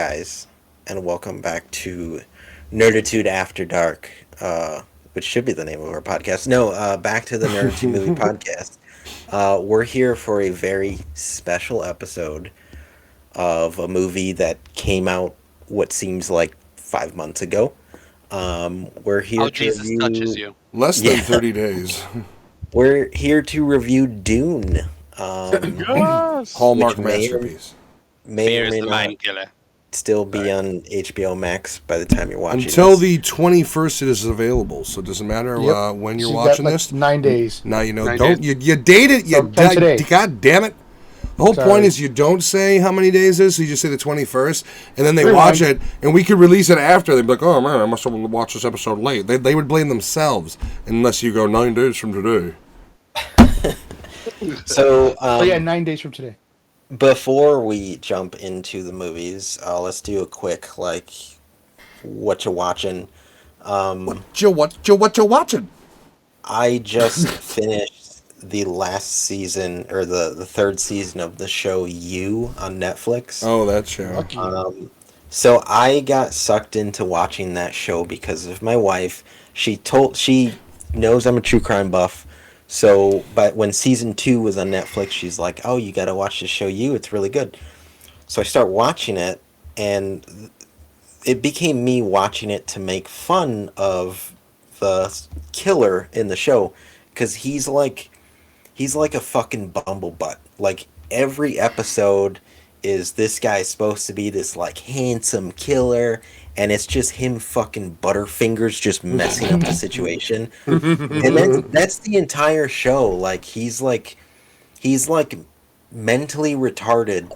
guys, and welcome back to Nerdattude After Dark, which should be the name of our podcast. No, back to the Nerdattude Movie Podcast. We're here for a very special episode of a movie that came out what seems like 5 months ago. We're here How to Jesus touches review. you. Less than 30 days. We're here to review Dune, um, Yes. Hallmark which may or masterpiece. Fear is may the not mind killer. still be on HBO Max by the time you're watching Until this. the 21st, it is available. So it doesn't matter Yep. when So you're you watching got, like, this. 9 days. Now you know. 9 You date it. You From today. God damn it. The whole Sorry. point is you don't say how many days it is, so you just say the 21st, and then they Rewind. watch it, and we could release it after. They'd be like, oh man, I must have watched this episode late. They would blame themselves unless you go 9 days from today. So, Oh yeah, 9 days from today. before we jump into the movies, let's do a quick, what you watching. What you watching? I just finished the last season, or the third season of the show You on Netflix. Oh, that show. Lucky. So I got sucked into watching that show because of my wife. She knows I'm a true crime buff. So, but when season 2 was on Netflix, she's like, "Oh, you got to watch the show You. It's really good." So I start watching it, and it became me watching it to make fun of the killer in the show, because he's like a fucking bumblebutt. Like, every episode is this guy supposed to be this like handsome killer, and it's just him fucking butterfingers just messing up the situation. And that's the entire show. Like, he's like mentally retarded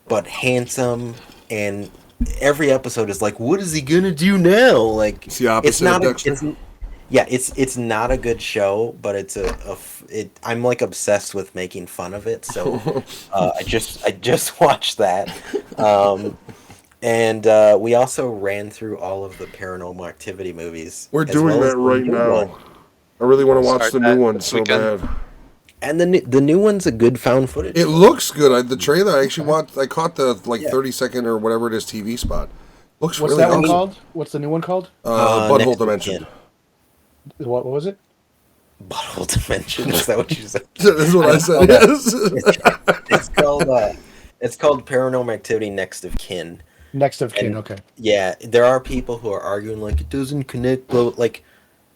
but handsome, and every episode is like, what is he gonna do now? Like, It's the opposite of Dexter. it's not a good show, but I'm like obsessed with making fun of it. So I just watched that, and we also ran through all of the Paranormal Activity movies. We're as doing well as that the right new now. one. I really want to watch Start the that new one this so weekend. bad. And the new one's a good found footage. It looks good. The trailer, I actually I caught the 30-second or whatever it is TV spot. Looks What's really that one awesome. called? What's the new one called? Butthole Next Dimension. Weekend. What was it? Butthole Dimension. Is that what you said? This is what I said. Yes. It's called Paranormal Activity Next of Kin. Next of kin. And- Okay. Yeah, there are people who are arguing like it doesn't connect. But like,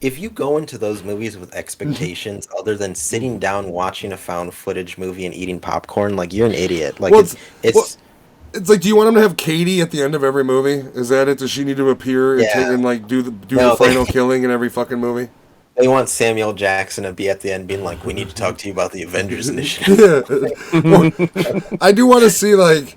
if you go into those movies with expectations other than sitting down watching a found footage movie and eating popcorn, like, you're an idiot. Like, Well, it's It's like, do you want him to have Katie at the end of every movie? Is that it? Does she need to appear Yeah. and like do the No, final killing in every fucking movie? they want Samuel Jackson to be at the end being like, we need to talk to you about the Avengers Initiative. Yeah. Well, I do want to see like.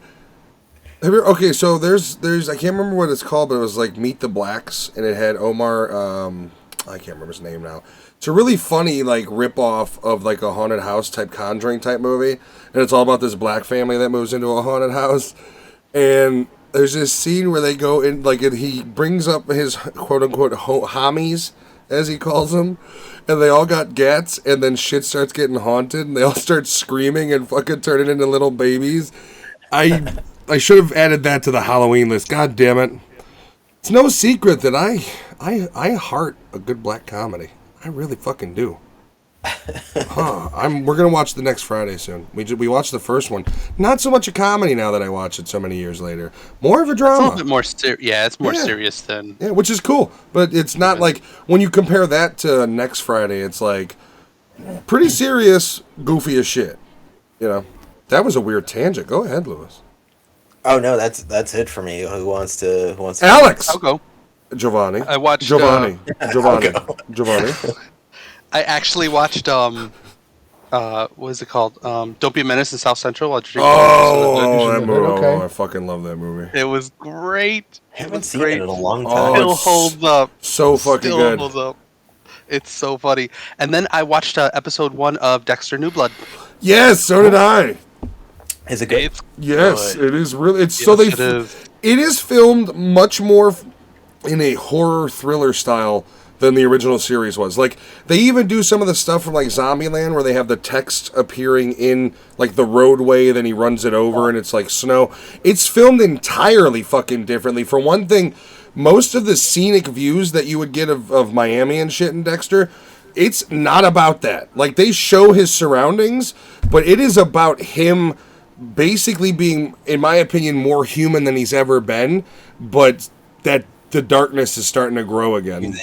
Okay, so there's I can't remember what it's called, but it was like Meet the Blacks, and it had Omar. I can't remember his name now. It's a really funny like rip off of like a haunted house type Conjuring type movie, and it's all about this black family that moves into a haunted house, and there's this scene where they go in like he brings up his quote unquote homies, as he calls them, and they all got gats, and then shit starts getting haunted, and they all start screaming and fucking turning into little babies. I should have added that to the Halloween list. God damn it! It's no secret that I heart a good black comedy. I really fucking do. We're gonna watch the next Friday soon. We watched the first one. Not so much a comedy now that I watch it so many years later. More of a It's a little drama. bit more it's more Yeah. serious than Yeah, which is cool. But it's not like when you compare that to next Friday, it's like pretty serious, goofy as shit. You know, that was a weird tangent. Go ahead, Lewis. Oh no, that's it for me. Who wants to? Alex, I'll go. Giovanni. I watched Giovanni. Giovanni. Giovanni. I actually watched what is it called? Don't Be a Menace in South Central. Oh, that movie. Okay. Oh, I fucking love that movie. It was great. I It haven't was seen great. it in a long Oh, time. Still it's holds up. So fucking Still good. holds up. It's so funny. And then I watched episode 1 of Dexter New Blood. Yes, so did I. Is it good? It's Yes, good. it is really. It's Yes, so they. it is. It is filmed much more in a horror thriller style than the original series was. Like, they even do some of the stuff from, like, Zombieland, where they have the text appearing in, like, the roadway, then he runs it over, and it's, like, snow. It's filmed entirely fucking differently. For one thing, most of the scenic views that you would get of Miami and shit in Dexter, it's not about that. Like, they show his surroundings, but it is about him basically being, in my opinion, more human than he's ever been, but that the darkness is starting to grow again.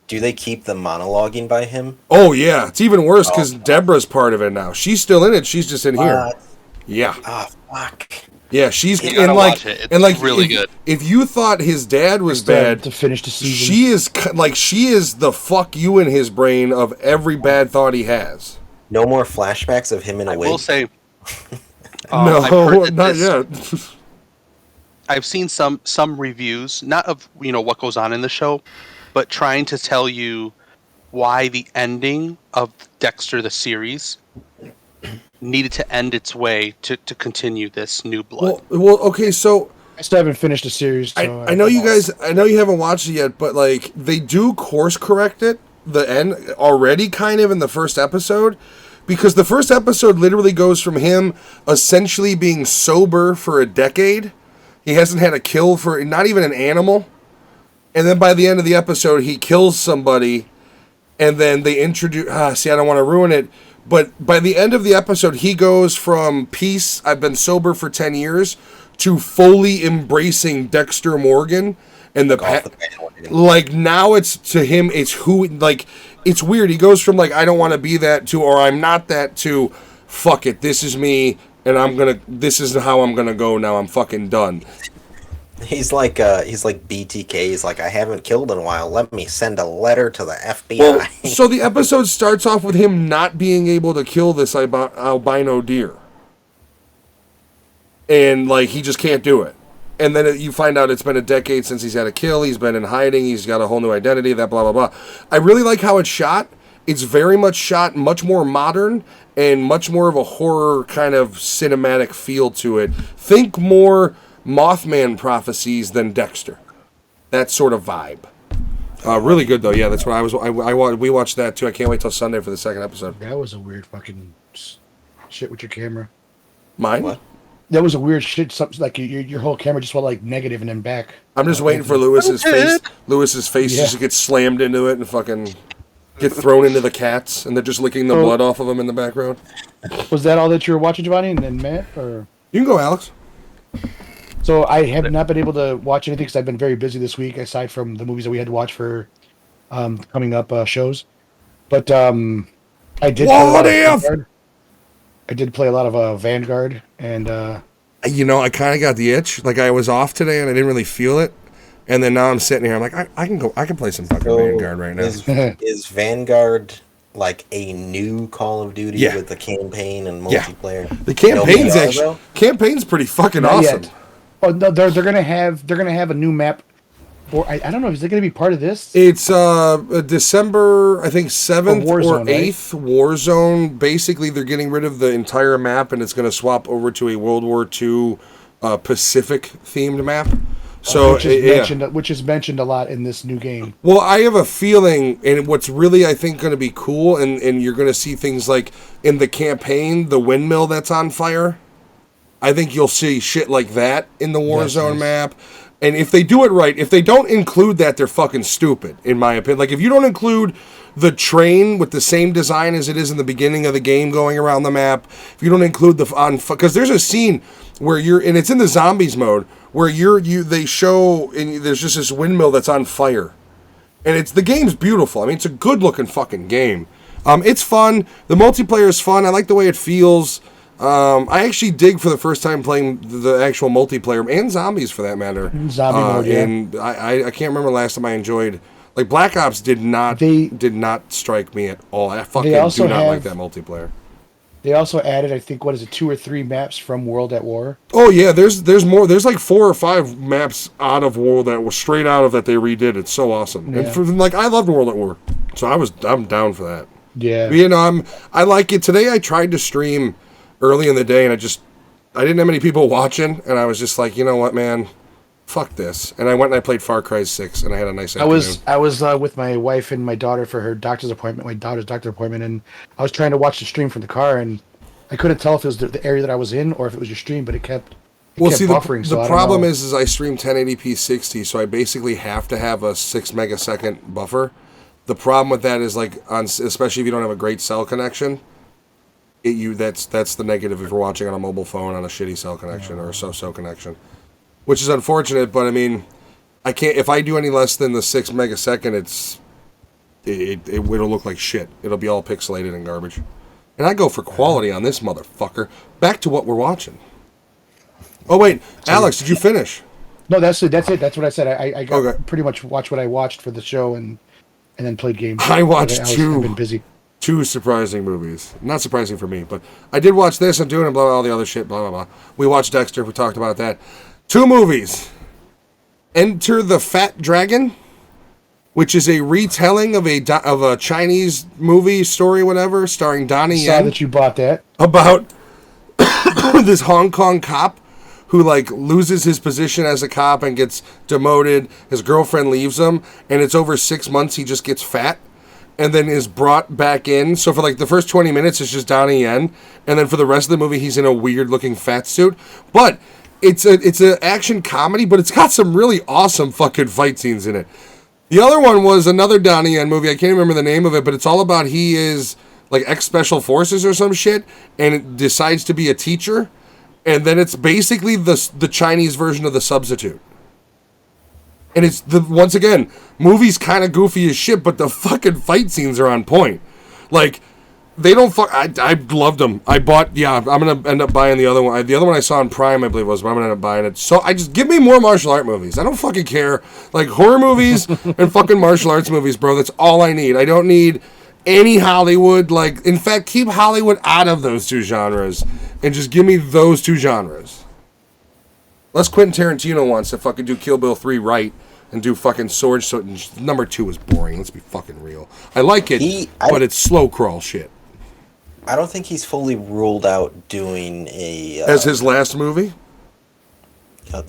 Do they keep the monologuing by him? Oh, yeah. It's even worse because Deborah's part of it now. She's still in it. She's just in here. Yeah. Ah, fuck. Yeah, she's You gotta watch it. It's really good. If you thought his dad was bad, to finish the season. she is the fuck you in his brain of every bad thought he has. No more flashbacks of him in a I wig. will say, No, I've heard that not this- yet. I've seen some reviews, not of what goes on in the show, but trying to tell you why the ending of Dexter the series needed to end its way to continue this new blood. Well, okay, so I still haven't finished the series. So I know you guys. I know you haven't watched it yet, but like they do course correct it. The end already, kind of in the first episode, because the first episode literally goes from him essentially being sober for a decade. He hasn't had a kill for not even an animal, and then by the end of the episode, he kills somebody, and then they introduce. See, I don't want to ruin it. But by the end of the episode, he goes from peace, I've been sober for 10 years, to fully embracing Dexter Morgan and like now it's to him, it's who, like, it's weird. He goes from like, I don't want to be that to, or I'm not that to, fuck it, this is me, and this is how I'm gonna go now, I'm fucking done. He's like BTK. He's like, I haven't killed in a while. Let me send a letter to the FBI. Well, so the episode starts off with him not being able to kill this albino deer. And, like, he just can't do it. And then you find out it's been a decade since he's had a kill. He's been in hiding. He's got a whole new identity, that blah, blah, blah. I really like how it's shot. It's very much shot much more modern and much more of a horror kind of cinematic feel to it. Think more Mothman Prophecies than Dexter. That sort of vibe. Really good, though. Yeah, that's what we watched that, too. I can't wait till Sunday for the second episode. That was a weird fucking shit with your camera. Mine? What? That was a weird shit. Something like your whole camera just went like negative and then back. I'm just waiting for Lewis's face. Lewis's face just to get slammed into it and fucking get thrown into the cats, and they're just licking the blood off of him in the background. Was that all that you were watching, Giovanni, and then Matt? Or You can go, Alex. so I have not been able to watch anything because I've been very busy this week, aside from the movies that we had to watch for coming up shows. But I did. What if? I did play a lot of Vanguard, and You know, I kind of got the itch. Like, I was off today, and I didn't really feel it. And then now I'm sitting here. I'm like, I can play some fucking Vanguard right now. Is Vanguard like a new Call of Duty with the campaign and multiplayer? The campaign's pretty fucking not awesome. yet. Oh no, they're gonna have a new map. Or I don't know, is it gonna be part of this? It's December, I think 7th or 8th, right? Warzone. Basically, they're getting rid of the entire map, and it's going to swap over to a World War II Pacific-themed map. So, which is mentioned a lot in this new game. Well, I have a feeling, and what's really, I think, going to be cool, and you're going to see things like, in the campaign, the windmill that's on fire. I think you'll see shit like that in the Warzone map. And if they do it right, if they don't include that, they're fucking stupid, in my opinion. Like, if you don't include the train with the same design as it is in the beginning of the game going around the map, if you don't include because there's a scene where and it's in the zombies mode, where they show, and there's just this windmill that's on fire. And the game's beautiful. I mean, it's a good looking fucking game. It's fun. The multiplayer is fun. I like the way it feels. I actually dig for the first time playing the actual multiplayer, and zombies for that matter. Zombie mode, yeah. And I can't remember last time I enjoyed, like, Black Ops did not strike me at all. I fucking do not like that multiplayer. They also added, I think, 2 or 3 maps from World at War. Oh yeah, there's more. There's like 4 or 5 maps out of World that was straight out of that they redid. It's so awesome. Yeah. And I loved World at War, so I'm down for that. Yeah. You know, I like it. Today I tried to stream early in the day, and I didn't have many people watching, and I was just like, you know what, man, fuck this. And I went and I played Far Cry 6, and I had a nice afternoon. I was with my wife and my daughter for her doctor's appointment, my daughter's doctor appointment, and I was trying to watch the stream from the car, and I couldn't tell if it was the area that I was in or if it was your stream, but it kept buffering. The problem is I stream 1080p 60, so I basically have to have a 6 megasecond buffer. The problem with that is especially if you don't have a great cell connection, that's the negative if you're watching on a mobile phone on a shitty cell connection or a so-so connection, which is unfortunate. But I mean, I can't if I do any less than the 6 megasecond, it'll look like shit. It'll be all pixelated and garbage. And I go for quality on this motherfucker. Back to what we're watching. Oh wait, Alex, did you finish? No, that's it. That's what I said. I got pretty much watched what I watched for the show and then played games. I watched I've been busy. Two surprising movies. Not surprising for me, but I did watch this and Dune and all the other shit. Blah blah blah. We watched Dexter. We talked about that. 2 movies. Enter the Fat Dragon, which is a retelling of a Chinese movie story, whatever, starring Donnie Yen. Saw that you bought that. About this Hong Kong cop who loses his position as a cop and gets demoted. His girlfriend leaves him, and it's over 6 months he just gets fat, and then is brought back in. So for the first 20 minutes it's just Donnie Yen, and then for the rest of the movie he's in a weird looking fat suit. But it's an action comedy, but it's got some really awesome fucking fight scenes in it. The other one was another Donnie Yen movie. I can't remember the name of it, but it's all about he is ex-special forces or some shit, and it decides to be a teacher, and then it's basically the Chinese version of The Substitute. And it's once again, movie's kind of goofy as shit, but the fucking fight scenes are on point. They don't fuck. I loved them. I bought. Yeah, I'm gonna end up buying the other one. The other one I saw on Prime, I believe it was, but I'm gonna end up buying it. So I just give me more martial art movies. I don't fucking care. Horror movies and fucking martial arts movies, bro. That's all I need. I don't need any Hollywood. In fact, keep Hollywood out of those 2 genres and just give me those 2 genres. Unless Quentin Tarantino wants to fucking do Kill Bill 3 right and do fucking sword. So number 2 is boring. Let's be fucking real. I like it, but it's slow crawl shit. I don't think he's fully ruled out doing as his last movie.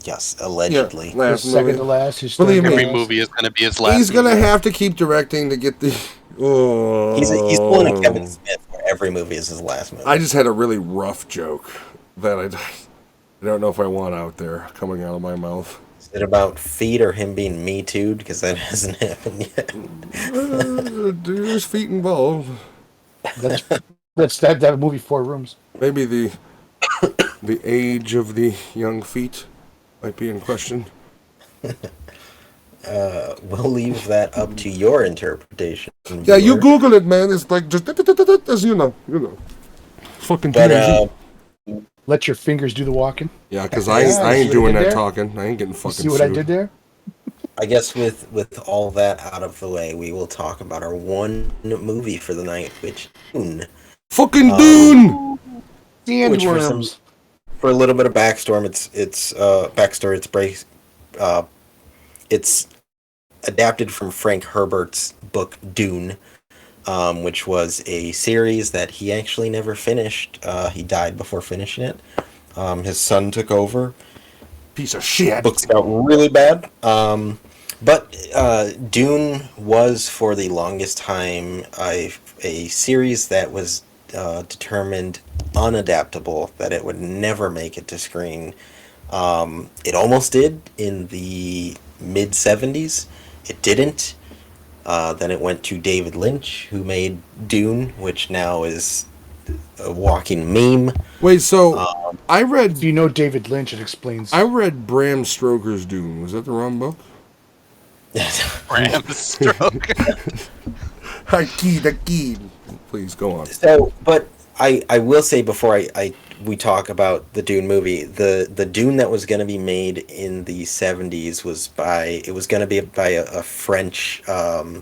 Yes, allegedly. Yeah, last second movie. to last. Every movie is going to be his last. He's going to have to keep directing to get the. Oh. He's pulling a Kevin Smith where every movie is his last movie. I just had a really rough joke that I don't know if I want out there coming out of my mouth. Is it about feet or him being Me Too'd? Because that hasn't happened yet. There's feet involved. That's that movie 4 Rooms. Maybe the age of the young feet might be in question. We'll leave that up to your interpretation. Yeah, you Google it, man. It's just as you know. Fucking Let your fingers do the walking. Yeah, because I ain't doing that talking. I ain't getting fucking See what sued. I did there? I guess with all that out of the way, we will talk about our one movie for the night, which Dune. Fucking Dune! Which for a little bit of backstory, it's adapted from Frank Herbert's book Dune, which was a series that he actually never finished. He died before finishing it. His son took over. Piece of shit. Books got really bad. But Dune was for the longest time a series that was determined unadaptable, that it would never make it to screen. It almost did in the mid-70s. It didn't. Then it went to David Lynch, who made Dune, which now is a walking meme. Wait, so I read... Do you know David Lynch? It explains... I read Bram Stoker's Dune. Was that the wrong book? Bram Stoker. Please, go on. So, but I will say before we talk about the Dune movie, the Dune that was going to be made in the 70s was going to be by a French, I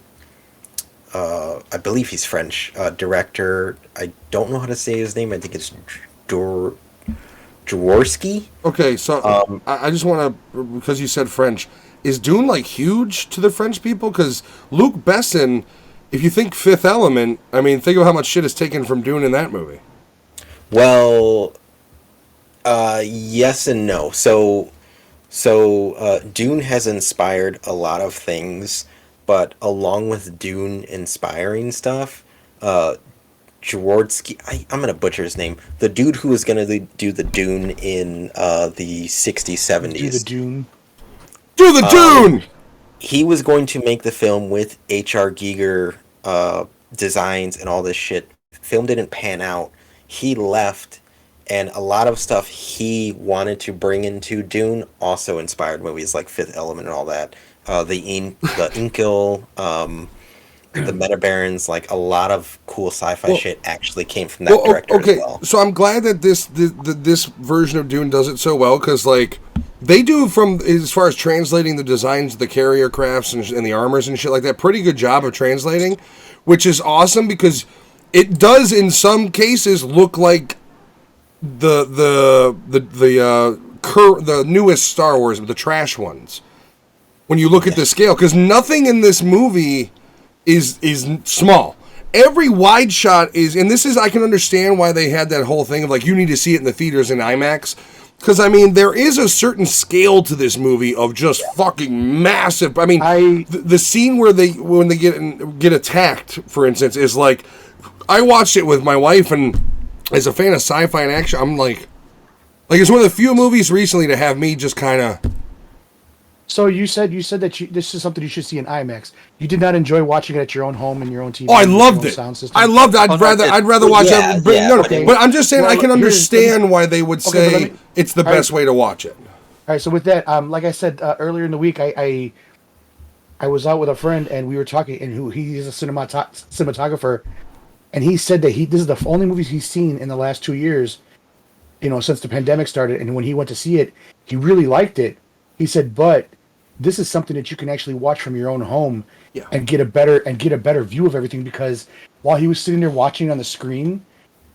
believe he's French, director. I don't know how to say his name. I think it's Jaworski. Okay, so I just want to, because you said French, is Dune huge to the French people? Because Luc Besson, if you think Fifth Element, I mean, think of how much shit is taken from Dune in that movie. Well, yes and no. So So Dune has inspired a lot of things, but along with Dune inspiring stuff, uh, Jaworski, I'm gonna butcher his name. The dude who was gonna do the Dune in the 60s, Do the 70s. Dune. Do the Dune! He was going to make the film with H.R. Giger designs and all this shit. Film didn't pan out. He left, and a lot of stuff he wanted to bring into Dune also inspired movies like Fifth Element and all that. The Inkill, the Meta Barons, like a lot of cool sci-fi shit actually came from that director as well. So I'm glad that this version of Dune does it so well, because like they do, from as far as translating the designs of the carrier crafts and the armors and shit like that, pretty good job of translating, which is awesome because it does in some cases look like the newest Star Wars, the trash ones. When you look at the scale, because nothing in this movie is small. Every wide shot is, and this is, I can understand why they had that whole thing of like, you need to see it in the theaters in IMAX. Because, I mean, there is a certain scale to this movie of just fucking massive. I mean, the scene where when they get attacked, for instance, is like, I watched it with my wife, and as a fan of sci-fi and action, I'm like it's one of the few movies recently to have me just kind of. So you said that this is something you should see in IMAX. You did not enjoy watching it at your own home and your own TV. Oh, I with your loved own it. Sound system? I loved it. I'd rather watch it. But, okay. But I'm just saying, Well, I can understand why they would but say let me- it's the best way to watch it. All right. So with that, like I said earlier in the week, I was out with a friend and we were talking, and he's a cinematographer, and he said that this is the only movies he's seen in the last 2 years, since the pandemic started. And when he went to see it, he really liked it. He said, but this is something that you can actually watch from your own home and get a better view of everything, because while he was sitting there watching on the screen,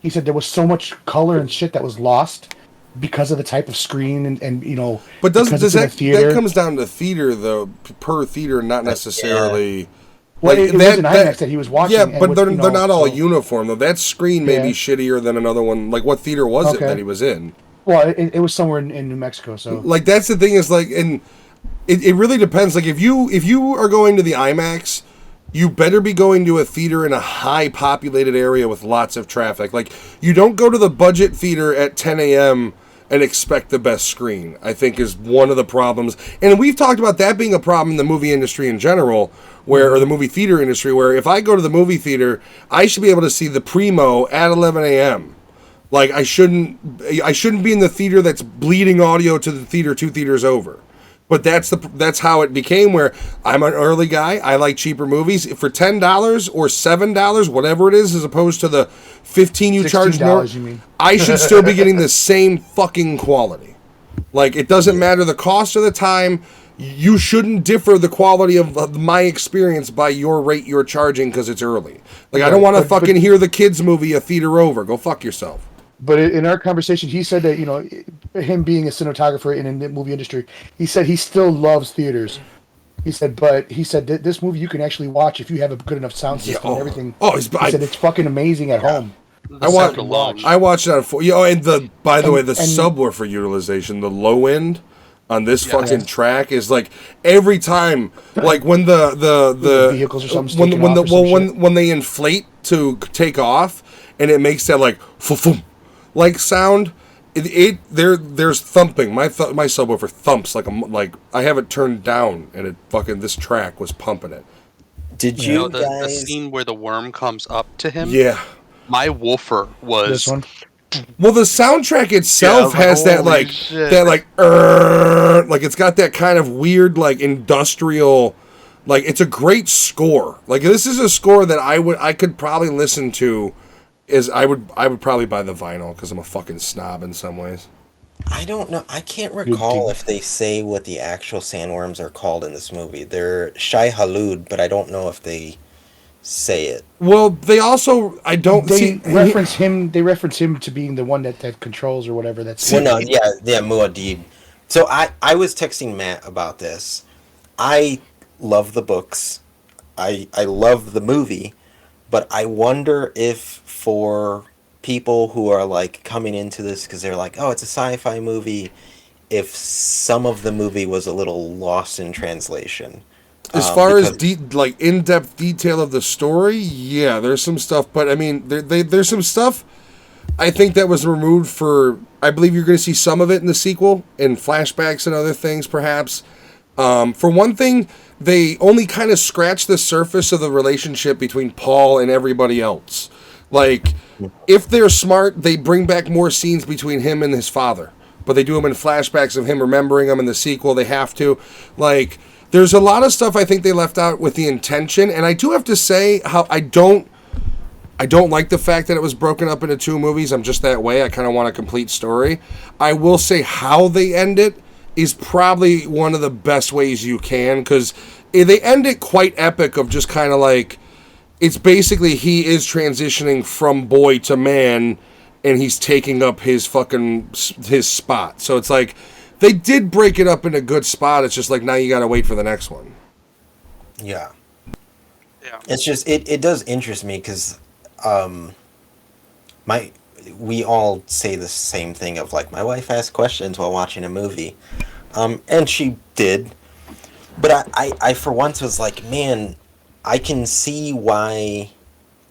he said there was so much color and shit that was lost because of the type of screen and But does that comes down to theater though, per theater, not necessarily. Well, it was an IMAX that he was watching. Yeah, but they're not all uniform though. That screen may be shittier than another one. Like, what theater was it that he was in? Well, it was somewhere in New Mexico. So like, that's the thing, is like, and it really depends. Like, if you are going to the IMAX, you better be going to a theater in a high populated area with lots of traffic. Like, you don't go to the budget theater at 10 a.m. and expect the best screen, I think, is one of the problems. And we've talked about that being a problem in the movie industry in general, or the movie theater industry, where if I go to the movie theater, I should be able to see the primo at 11 a.m. Like, I shouldn't be in the theater that's bleeding audio to the theater 2 theaters over. But that's how it became, where I'm an early guy. I like cheaper movies. For $10 or $7, whatever it is, as opposed to the $15 you charge more, you mean? I should still be getting the same fucking quality. Like, it doesn't matter the cost or the time. You shouldn't differ the quality of my experience by your rate you're charging because it's early. Like, I don't want to fucking hear the kids' movie a theater over. Go fuck yourself. But in our conversation, he said that, him being a cinematographer in the movie industry, he said he still loves theaters. He said this movie you can actually watch if you have a good enough sound system and everything. He said it's fucking amazing at home. I watched it on 4. And the subwoofer utilization, the low end on this fucking track is like every time, like when the vehicles or something when they inflate to take off, and it makes that like like sound. There's thumping. My subwoofer thumps like I have it turned down, and it fucking, this track was pumping it. Did you the guys? scene where the worm comes up to him? Yeah. My woofer was This one. Well, the soundtrack itself has that like shit. like it's got that kind of weird like industrial, like, it's a great score. Like, this is a score that I could probably listen to. I would probably buy the vinyl because I'm a fucking snob in some ways. I don't know. I can't recall if they say what the actual sandworms are called in this movie. They're Shai Halud, but I don't know if they say it. Well, they also They reference him to being the one that controls or whatever. That's Muad'Dib. So I was texting Matt about this. I love the books. I love the movie, but I wonder if for people who are like coming into this because they're like, oh, it's a sci-fi movie, if some of the movie was a little lost in translation. As far as Because like in-depth detail of the story, yeah, there's some stuff, but I mean, there's some stuff I think that was removed for. I believe you're going to see some of it in the sequel, in flashbacks and other things, perhaps. For one thing, they only kind of scratched the surface of the relationship between Paul and everybody else. Like, if they're smart, they bring back more scenes between him and his father. But they do them in flashbacks of him remembering them in the sequel. They have to. Like, there's a lot of stuff I think they left out with the intention. And I do have to say how I don't like the fact that it was broken up into two movies. I'm just that way. I kind of want a complete story. I will say how they end it is probably one of the best ways you can, because they end it quite epic of just kind of like, it's basically he is transitioning from boy to man and he's taking up his spot. So it's like they did break it up in a good spot. It's just like now you got to wait for the next one. yeah, Yeah. it's just it does interest me because my we all say the same thing of like my wife asks questions while watching a movie, and she did, but I for once was like, man, I can see why.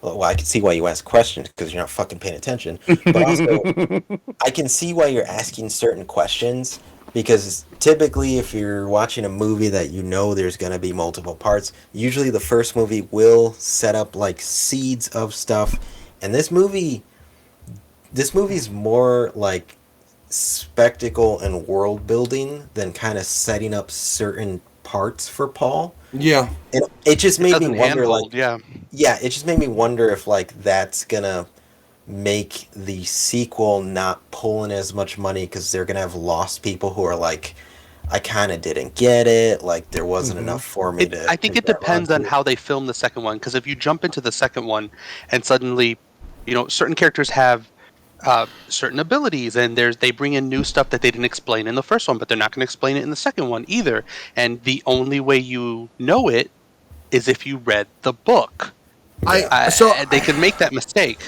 Well, I can see why you ask questions because you're not fucking paying attention. But also, I can see why you're asking certain questions because typically, if you're watching a movie that you know there's going to be multiple parts, usually the first movie will set up like seeds of stuff, and this movie's more like spectacle and world building than kind of setting up certain parts for Paul. Yeah. And it just made me Doesn't wonder, like, handhold, yeah. yeah, it just made me wonder if like that's gonna make the sequel not pull in as much money because they're gonna have lost people who are like, I kind of didn't get it, like there wasn't enough for me to. I think to it grab depends on onto. how they film the second one, because if you jump into the second one and suddenly, certain characters have certain abilities, and they bring in new stuff that they didn't explain in the first one, but they're not going to explain it in the second one either. And the only way you know it is if you read the book. I so They can make that mistake.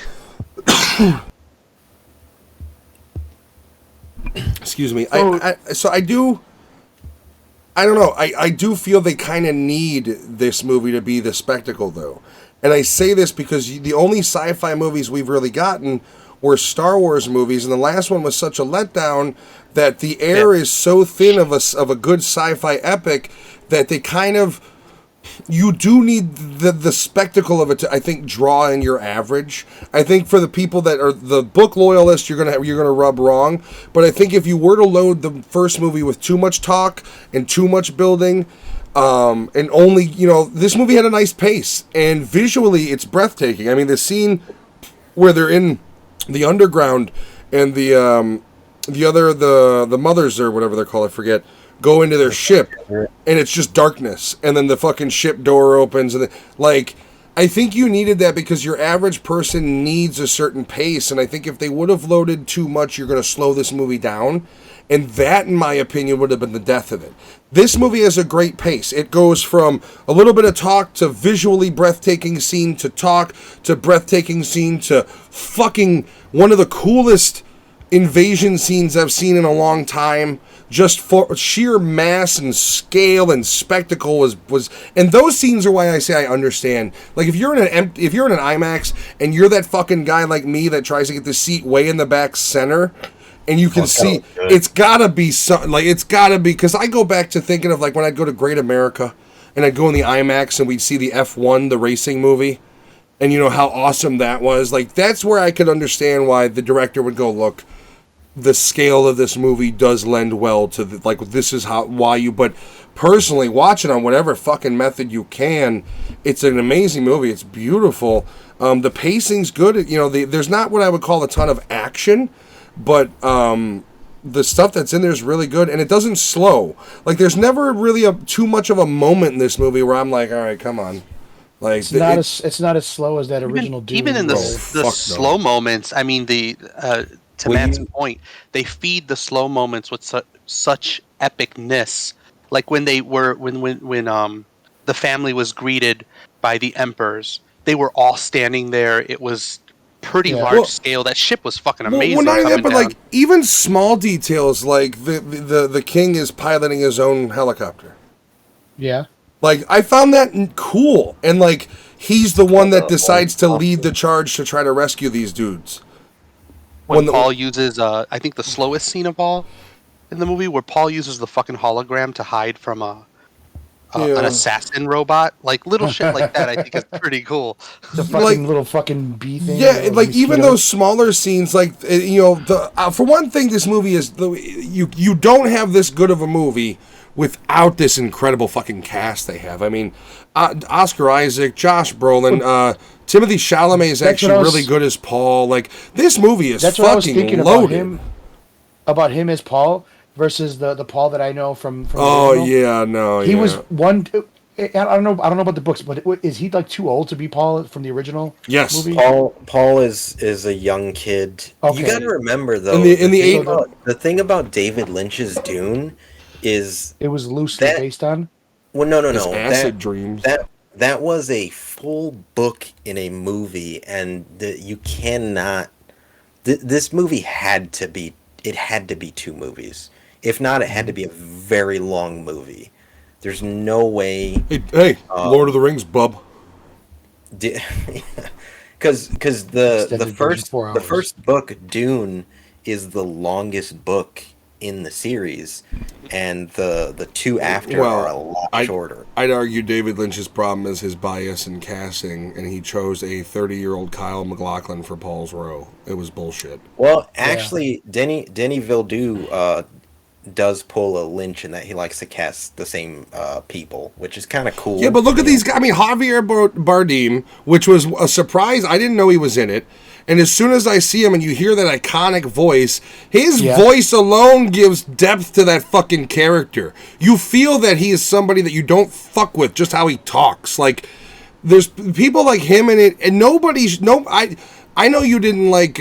excuse me. So- I do. I don't know. I do feel they kind of need this movie to be the spectacle, though. And I say this because the only sci-fi movies we've really gotten were Star Wars movies, and the last one was such a letdown that the air is so thin of a good sci-fi epic that they kind of. You do need the spectacle of it to, I think, draw in your average. I think for the people that are the book loyalists, you're gonna rub wrong. But I think if you were to load the first movie with too much talk and too much building, and only this movie had a nice pace and visually it's breathtaking. I mean, the scene where they're in the underground and the mothers or whatever they're called, I forget, go into their ship and it's just darkness and then the fucking ship door opens and I think you needed that because your average person needs a certain pace, and I think if they would have loaded too much, you're going to slow this movie down, and that, in my opinion, would have been the death of it. This movie has a great pace. It goes from a little bit of talk to visually breathtaking scene to talk to breathtaking scene to fucking one of the coolest invasion scenes I've seen in a long time. Just for sheer mass and scale and spectacle was and those scenes are why I say I understand. Like if you're in an IMAX and you're that fucking guy like me that tries to get the seat way in the back center, and you can see it's gotta be something, like it's gotta be, because I go back to thinking of like when I'd go to Great America and I'd go in the IMAX and we'd see the F1, the racing movie, and you know how awesome that was. Like that's where I could understand why the director would go, look, the scale of this movie does lend well to this is why you. But personally, watch it on whatever fucking method you can. It's an amazing movie. It's beautiful. The pacing's good. There's not what I would call a ton of action, but the stuff that's in there is really good, and it doesn't slow. Like there's never really too much of a moment in this movie where I'm like, all right, come on. Like it's not as slow as that original Dune. Even in the fuck slow no. moments, I mean to Matt's point, they feed the slow moments with such epicness. Like when the family was greeted by the emperors, they were all standing there. It was pretty Yeah. large Well- scale. That ship was fucking amazing. Well, not only that, coming but down. like even small details, like the king is piloting his own helicopter. Yeah. Like I found that cool, and like he's the one that decides to lead the charge to try to rescue these dudes. when the- Paul uses, I think the slowest scene of all in the movie, where Paul uses the fucking hologram to hide from Yeah. an assassin robot, like little shit like that. I think is pretty cool. The fucking Like- little fucking bee thing. Yeah, little like even mosquito. those smaller scenes, like for one thing, this movie is you don't have this good of a movie without this incredible fucking cast they have. I mean, Oscar Isaac, Josh Brolin, Timothy Chalamet is That's actually what I was- really good as Paul. Like this movie is That's what I was fucking thinking loaded. about him as Paul versus the Paul that I know from the Oh original. yeah, no, He yeah. was one. I don't know about the books, but is he like too old to be Paul from the original Yes. movie? Paul is a young kid. Okay. You got to remember though, In the thing eight- about, the thing about David Lynch's Dune is It was loosely That- based on. well, no, His acid dreams. That was a full book in a movie, and you cannot. This movie had to be. It had to be two movies. If not, it had to be a very long movie. There's no way. Hey, Lord of the Rings, bub. Because the Extended version, 4 the hours. first book, Dune, is the longest book in the series, and the two after are a lot shorter. I'd argue David Lynch's problem is his bias in casting, and he chose a 30-year-old Kyle MacLachlan for Paul's role. It was bullshit. Well, actually, Denny Villeneuve does pull a Lynch in that he likes to cast the same people, which is kind of cool. Yeah, but look at these guys. I mean, Javier Bardem, which was a surprise. I didn't know he was in it. And as soon as I see him and you hear that iconic voice, his voice alone gives depth to that fucking character. You feel that he is somebody that you don't fuck with, just how he talks. Like, there's people like him in it, and I know you didn't like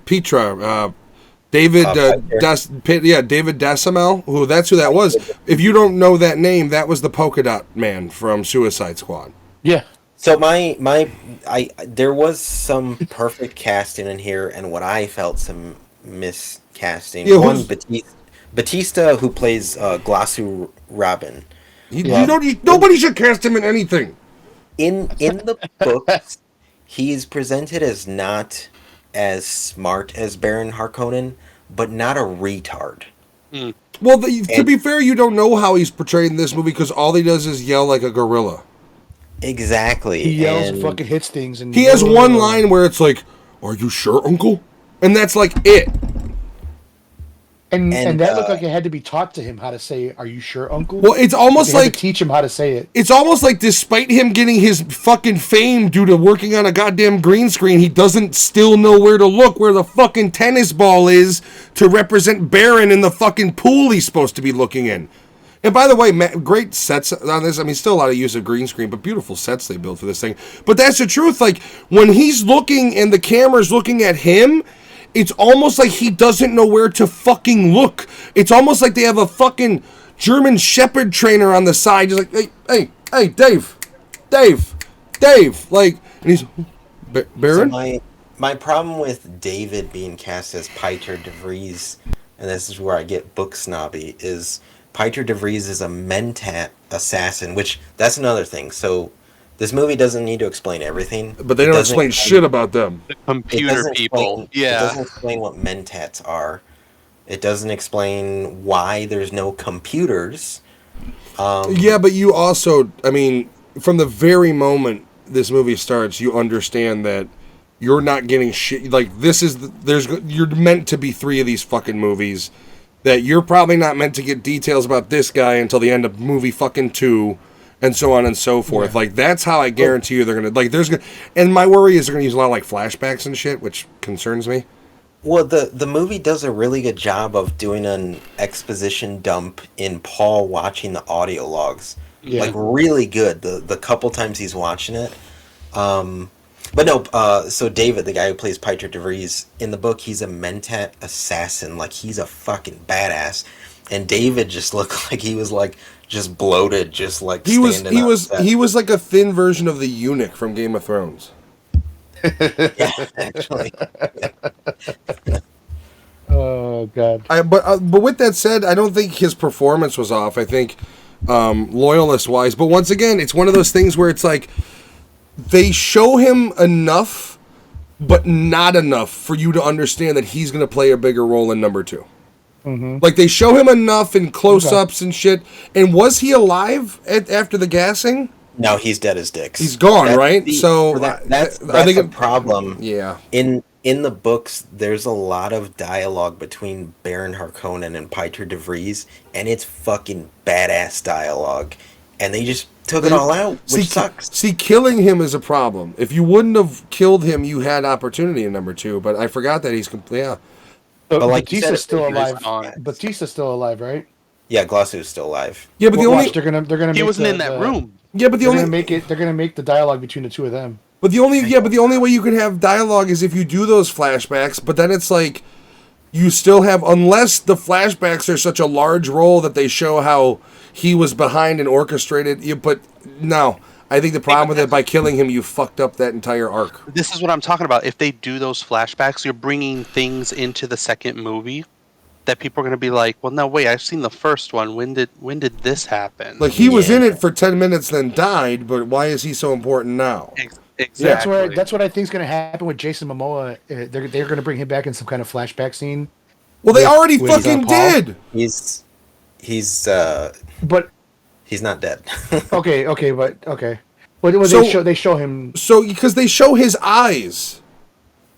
Petra, David David Decimel, that's who that was. If you don't know that name, that was the polka dot man from Suicide Squad. Yeah. So there was some perfect casting in here, and what I felt some miscasting. Yeah, One, Batista, who plays Glasu Robin. Nobody should cast him in anything. In the books, he's presented as not as smart as Baron Harkonnen, but not a retard. Well, to be fair, you don't know how he's portrayed in this movie because all he does is yell like a gorilla. Exactly. He yells and and fucking hits things, and He has one line where it's like, "Are you sure, Uncle?" And that's like it. and and, that looked like it had to be taught to him how to say, "Are you sure, Uncle?" Well, it's almost They had like to teach him how to say it. it's almost like despite him getting his fucking fame due to working on a goddamn green screen, he doesn't still know where to look where the fucking tennis ball is to represent Baron in the fucking pool he's supposed to be looking in. And by the way, great sets on this. I mean, still a lot of use of green screen, but beautiful sets they built for this thing. But that's the truth. Like, when he's looking and the camera's looking at him, it's almost like he doesn't know where to fucking look. It's almost like they have a fucking German Shepherd trainer on the side. He's like, hey, Dave. Like, and he's, Baron? So my problem with David being cast as Piter de Vries, and this is where I get book snobby, is Piter de Vries is a Mentat assassin, which that's another thing. So this movie doesn't need to explain everything. But they don't explain shit about them. Computer people. It doesn't explain what Mentats are. It doesn't explain why there's no computers. Yeah, but you also, I mean, from the very moment this movie starts, you understand that you're not getting shit. Like, you're meant to be 3 of these fucking movies. That you're probably not meant to get details about this guy until the end of movie fucking 2, and so on and so forth. Yeah. Like, that's how I guarantee you they're gonna and my worry is they're gonna use a lot of like flashbacks and shit, which concerns me. Well, the movie does a really good job of doing an exposition dump in Paul watching the audio logs. Yeah. Like, really good. The couple times he's watching it. But no, so David, the guy who plays Piter de Vries, in the book, he's a Mentat assassin. Like, he's a fucking badass. And David just looked like he was, like, just bloated, just, like, he was like a thin version of the eunuch from Game of Thrones. Yeah, actually. Oh God. But with that said, I don't think his performance was off. I think loyalist wise, but once again, it's one of those things where it's like they show him enough, but not enough for you to understand that he's going to play a bigger role in number 2. Mm-hmm. Like they show him enough in close-ups and shit. And was he alive after the gassing? No, he's dead as dicks. He's gone, right? So that's I think a problem. Yeah. In the books, there's a lot of dialogue between Baron Harkonnen and Piter de Vries, and it's fucking badass dialogue. And they just took it all out, which sucks. See, killing him is a problem. If you wouldn't have killed him, you had opportunity in number 2. But I forgot that he's yeah. But like you Batista's said, still he was alive. on. Batista's still alive, right? Yeah, Glossu's still alive. Yeah, but Watch, they're gonna. He make wasn't in that room. Yeah, but They're gonna make the dialogue between the two of them. But the only way you can have dialogue is if you do those flashbacks. But then it's like you still have, unless the flashbacks are such a large role that they show how he was behind and orchestrated. But no, I think the problem with it, by killing him, you fucked up that entire arc. This is what I'm talking about. If they do those flashbacks, you're bringing things into the second movie that people are going to be like, well, no, wait, I've seen the first one. When did this happen? Like he was in it for 10 minutes, then died. But why is he so important now? Exactly. That's what I think is going to happen with Jason Momoa. They're going to bring him back in some kind of flashback scene. Well, they already with, fucking Paul. did. But he's not dead. okay. Well, they show him. So because they show his eyes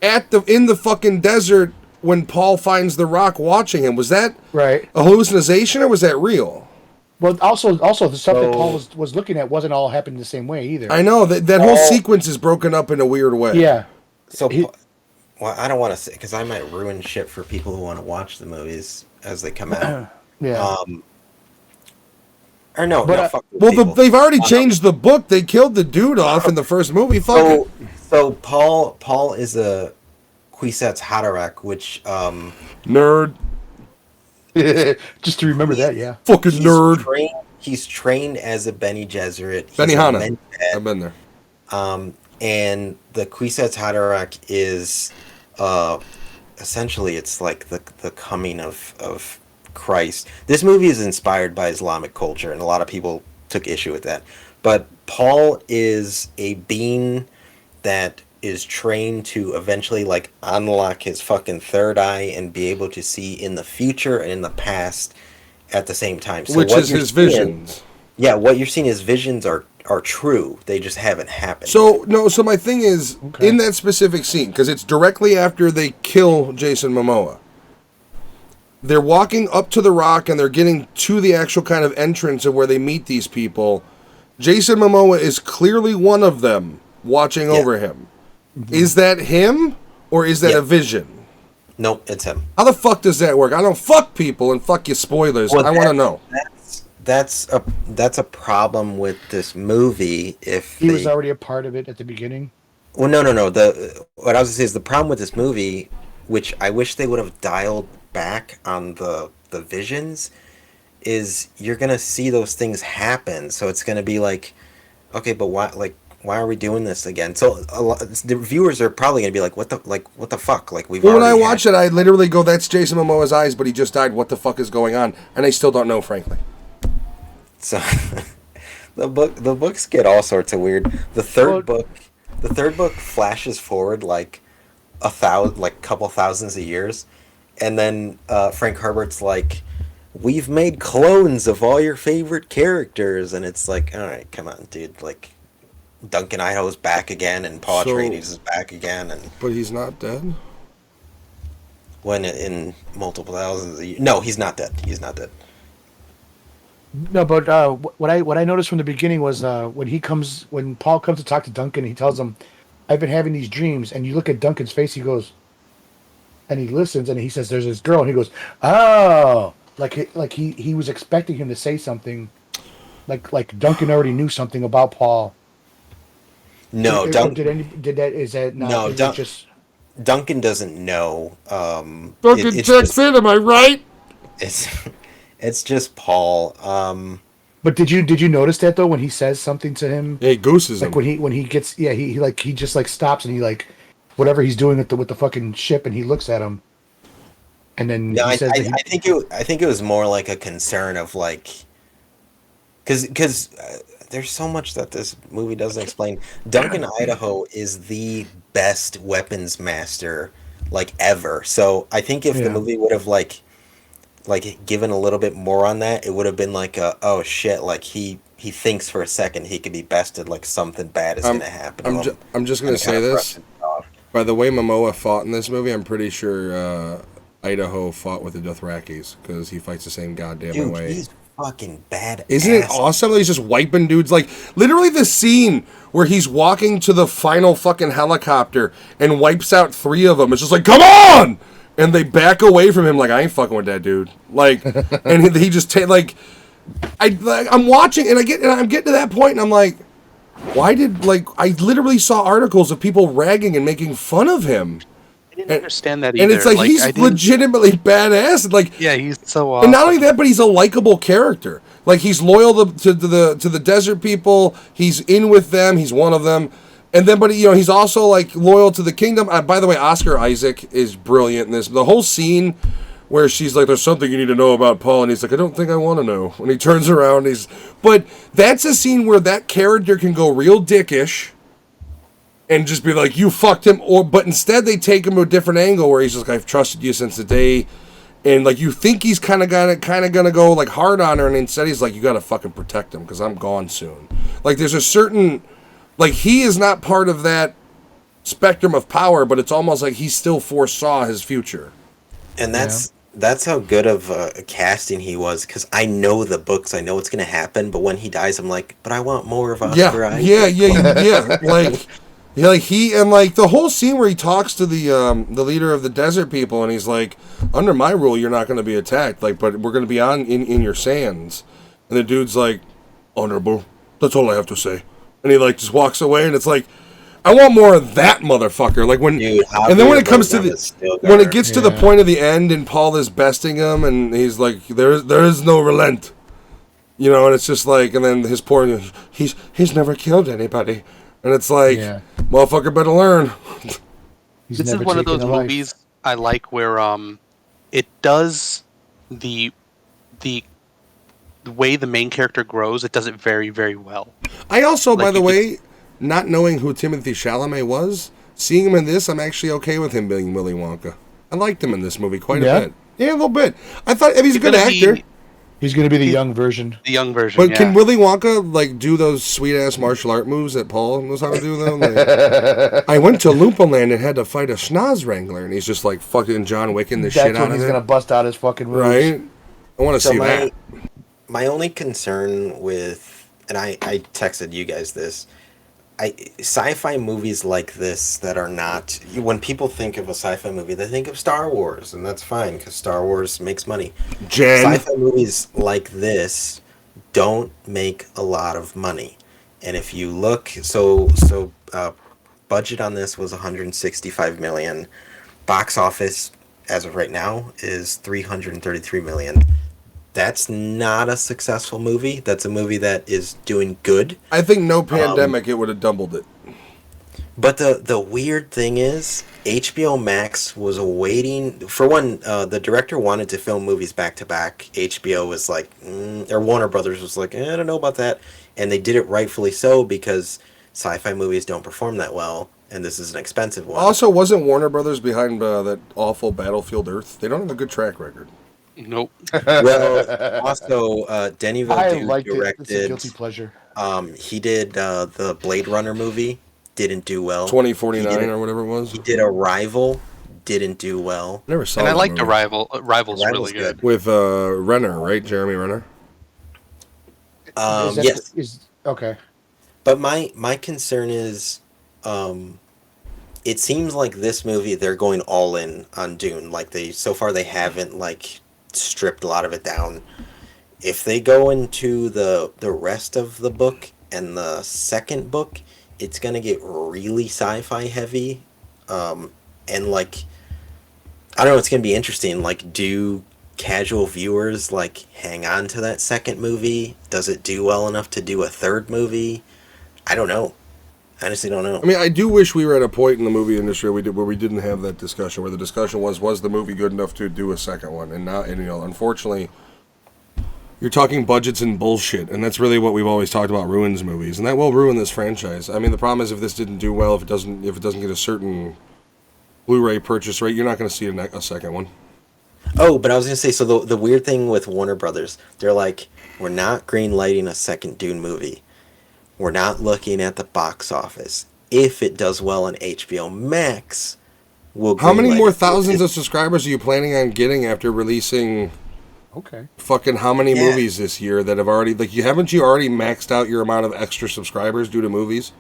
in the fucking desert when Paul finds the rock watching him. Was that right a hallucination or was that real? Well, also the stuff that Paul was looking at wasn't all happening the same way either. I know that whole sequence is broken up in a weird way. Yeah. So, well, I don't want to say, because I might ruin shit for people who want to watch the movies as they come out. Yeah. Or no, fuck those well, people. they've already changed the book. They killed the dude off in the first movie. Fuck it. So Paul is a Kwisatz Haderach, which nerd. Just to remember that, yeah. Fucking nerd. He's trained as a Bene Gesserit. Benihana. I've been there. And the Kwisatz Haderach is essentially, it's like the coming of Christ. This movie is inspired by Islamic culture, and a lot of people took issue with that. But Paul is a being that is trained to eventually like unlock his fucking third eye and be able to see in the future and in the past at the same time. So which is his visions. Yeah, what you're seeing, his visions are true. They just haven't happened. So my thing is, in that specific scene, because it's directly after they kill Jason Momoa, they're walking up to the rock and they're getting to the actual kind of entrance of where they meet these people. Jason Momoa is clearly one of them watching over him. Mm-hmm. Is that him or is that a vision? Nope, it's him. How the fuck does that work? I don't fuck people and fuck you spoilers. Well, I want to know. That's a problem with this movie. If he was already a part of it at the beginning. Well, no. What I was gonna say is the problem with this movie, which I wish they would have dialed back on the visions, is you're gonna see those things happen. So it's gonna be like, okay, but why are we doing this again? So the viewers are probably gonna be like, what the fuck? Like we've. Well, when I watch it, I literally go, "That's Jason Momoa's eyes," but he just died. What the fuck is going on? And I still don't know, frankly. So the books get all sorts of weird. The third book flashes forward like couple thousands of years, and then Frank Herbert's like, we've made clones of all your favorite characters, and it's like, all right, come on, dude, like Duncan Idaho's back again, and Paul Atreides is back again, but he's not dead. When in multiple thousands of years, no, he's not dead. He's not dead. No, but what I noticed from the beginning was when Paul comes to talk to Duncan, he tells him, "I've been having these dreams," and you look at Duncan's face, he goes, and he listens, and he says, "There's this girl," and he goes, "Oh," like he was expecting him to say something, like Duncan already knew something about Paul. No, Duncan doesn't know. Duncan checks in. Am I right? It's just Paul. But did you notice that though when he says something to him? Yeah, he gooses him. When he gets he just stops and he whatever he's doing with the fucking ship, and he looks at him, and then No, he says that I think it was more like a concern of like, because there's so much that this movie doesn't explain. Duncan Idaho is the best weapons master like ever. So I think if the yeah. movie would have like given a little bit more on that, it would have been like oh shit, like he thinks for a second he could be bested, like something bad is I'm gonna happen to him. I'm just gonna And it say kinda this. brushes it off. By the way Momoa fought in this movie, I'm pretty sure Idaho fought with the Dothrakis because he fights the same goddamn Dude, way. he's fucking bad. Isn't it awesome that he's just wiping dudes? Like, literally the scene where he's walking to the final fucking helicopter and wipes out 3 of them. It's just like, come on! And they back away from him like, I ain't fucking with that dude. Like, and he just, I'm watching and I'm getting to that point and I'm like, why did, like, I literally saw articles of people ragging and making fun of him. I didn't understand that either. And it's like he's legitimately badass. Like, yeah, he's so awesome. and not only that, but he's a likable character. Like he's loyal to the desert people. He's in with them. He's one of them. And then, but he's also like loyal to the kingdom. By the way, Oscar Isaac is brilliant in this. The whole scene where she's like, "There's something you need to know about Paul," and he's like, "I don't think I want to know." When he turns around, but that's a scene where that character can go real dickish. And just be like, you fucked him, but instead they take him to a different angle where he's just like, I've trusted you since the day, and like you think he's kind of gonna go like hard on her, and instead he's like, you gotta fucking protect him because I'm gone soon. Like there's a certain, like he is not part of that spectrum of power, but it's almost like he still foresaw his future. And that's how good of a casting he was, because I know the books, I know what's gonna happen, but when he dies, I'm like, but I want more of Oscar Isaac. Yeah. Like. Yeah, like the whole scene where he talks to the leader of the desert people, and he's like, "Under my rule, you're not going to be attacked. Like, but we're going to be in your sands." And the dude's like, "Honorable, that's all I have to say." And he like just walks away, and it's like, I want more of that motherfucker. Like when, Dude, and then when it comes to when it gets to the Yeah. point of the end, and Paul is besting him, and he's like, "There is no relent," and it's just like, and then his poor, he's never killed anybody. And it's like, motherfucker better learn. He's This is never one of taken those a life. movies I like where it does the way the main character grows. It does it very, very well. I also, Like by the you way, not knowing who Timothée Chalamet was, seeing him in this, I'm actually okay with him being Willy Wonka. I liked him in this movie quite a bit. Yeah, a little bit. I thought he's a good actor. He's going to be the young version. The young version. But yeah. can Willy Wonka like do those sweet ass martial art moves that Paul knows how to do though? Like, I went to Loompa Land and had to fight a schnoz wrangler, and he's just like fucking John Wicking the shit That's out when of he's it. going to bust out his fucking moves. Right? I want to So see that. my only concern with, and I texted you guys this, sci-fi movies like this that are not, when people think of a sci-fi movie, they think of Star Wars, and that's fine because Star Wars makes money. Jen. Sci-fi movies like this don't make a lot of money, and if you look, budget on this was 165 million. Box office as of right now is 333 million. That's not a successful movie. That's a movie that is doing good. I think no pandemic, it would have doubled it. But the weird thing is, HBO Max was waiting for one. The director wanted to film movies back to back. HBO was like, or Warner Brothers was like, I don't know about that, and they did it rightfully so because sci-fi movies don't perform that well, and this is an expensive one. Also, wasn't Warner Brothers behind that awful Battlefield Earth? They don't have a good track record. Nope. Well, also Denis I Villeneuve liked it. It's a directed. guilty pleasure. He did the Blade Runner movie. Didn't do well. 2049 or whatever it was. He did Arrival. Didn't do well. Never saw And I that liked movie. Arrival. Rival's Arrival's really good. With Renner, right? Jeremy Renner. Yes. Okay. But my concern is, it seems like this movie they're going all in on Dune. Like so far they haven't like stripped a lot of it down. If they go into the rest of the book and the second book, it's gonna get really sci-fi heavy, and like I don't know. It's gonna be interesting. Like, do casual viewers like hang on to that second movie? Does it do well enough to do a third movie? I don't know. I honestly don't know. I mean, I do wish we were at a point in the movie industry where we didn't have that discussion, where the discussion was the movie good enough to do a second one, and now, and unfortunately, you're talking budgets and bullshit, and that's really what we've always talked about ruins movies, and that will ruin this franchise. I mean, the problem is if this didn't do well, if it doesn't get a certain Blu-ray purchase rate, you're not going to see a second one. Oh, but I was gonna say, so the weird thing with Warner Brothers, they're like, we're not green lighting a second Dune movie. We're not looking at the box office. If it does well on HBO Max, we'll. How many more it. thousands of subscribers are you planning on getting after releasing? Okay. Fucking how many movies this year that have already haven't you already maxed out your amount of extra subscribers due to movies?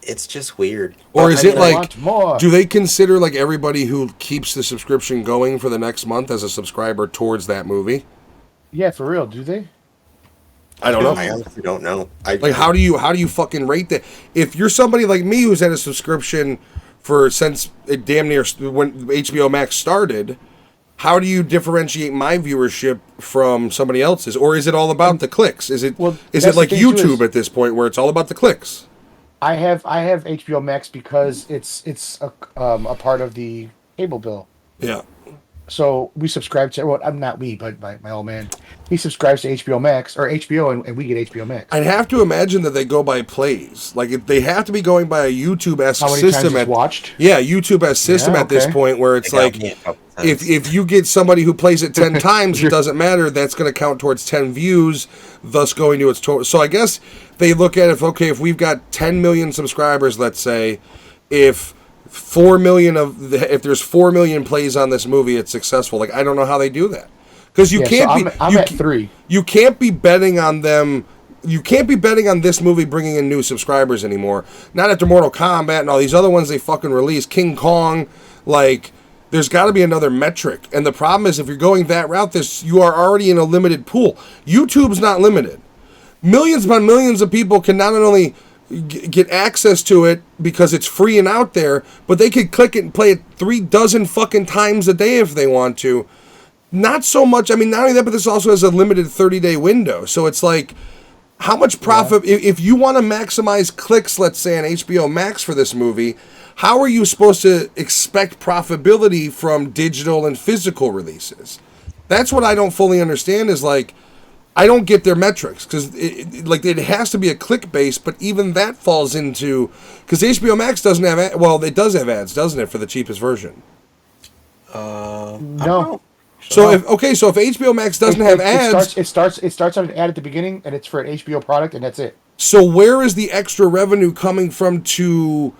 It's just weird. Or is it like, more. do they consider like everybody who keeps the subscription going for the next month as a subscriber towards that movie? Yeah, for real. Do they? I don't know. I honestly don't know. Like, how do you fucking rate that? If you're somebody like me who's had a subscription since it damn near when HBO Max started, how do you differentiate my viewership from somebody else's? Or is it all about the clicks? Is it like YouTube at this point where it's all about the clicks? I have HBO Max because it's a part of the cable bill. Yeah. So we subscribe to, well, I'm not we, but my old man, he subscribes to HBO Max or HBO, and we get HBO Max. I'd have to imagine that they go by plays. Like they have to be going by a YouTube-esque system. Times it's watched? Yeah, YouTube-esque system at this point where it's like, if you get somebody who plays it 10 times, it doesn't matter. That's going to count towards 10 views, thus going to its total. So I guess they look at if we've got 10 million subscribers, let's say, if there's 4 million plays on this movie, it's successful. Like I don't know how they do that because you can't I'm at 3. You can't be betting on them. You can't be betting on this movie bringing in new subscribers anymore. Not after Mortal Kombat and all these other ones they fucking released. King Kong, like there's got to be another metric. And the problem is if you're going that route, you are already in a limited pool. YouTube's not limited. Millions upon millions of people can not only get access to it because it's free and out there, but they could click it and play it 36 fucking times a day if they want to. Not so much. I mean, not only that, but this also has a limited 30-day window. So it's like, how much profit, if you want to maximize clicks, let's say on HBO Max for this movie, how are you supposed to expect profitability from digital and physical releases? That's what I don't fully understand is like, I don't get their metrics because it has to be a click base, but even that falls into because HBO Max doesn't have it does have ads, doesn't it, for the cheapest version? No. So if HBO Max doesn't have ads, it starts on an ad at the beginning, and it's for an HBO product, and that's it. So where is the extra revenue coming from to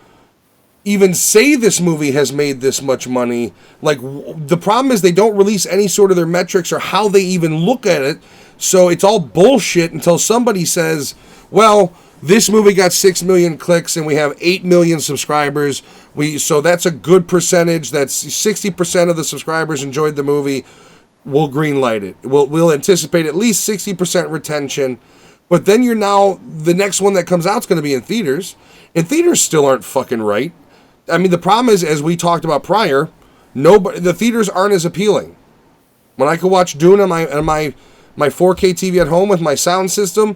even say this movie has made this much money? Like the problem is they don't release any sort of their metrics or how they even look at it. So it's all bullshit until somebody says, well, this movie got 6 million clicks and we have 8 million subscribers. So that's a good percentage. That's 60% of the subscribers enjoyed the movie. We'll greenlight it. We'll anticipate at least 60% retention. But then the next one that comes out is going to be in theaters. And theaters still aren't fucking right. I mean, the problem is, as we talked about prior, the theaters aren't as appealing. When I could watch Dune on my 4K TV at home with my sound system,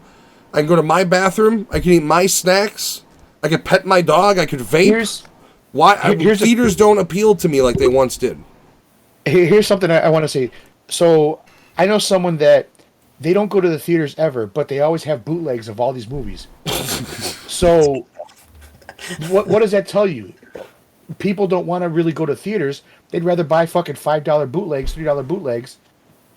I can go to my bathroom, I can eat my snacks, I can pet my dog, I could vape. Theaters don't appeal to me like they once did. Here's something I want to say. So I know someone that they don't go to the theaters ever, but they always have bootlegs of all these movies. So what does that tell you? People don't want to really go to theaters. They'd rather buy fucking $5 bootlegs, $3 bootlegs,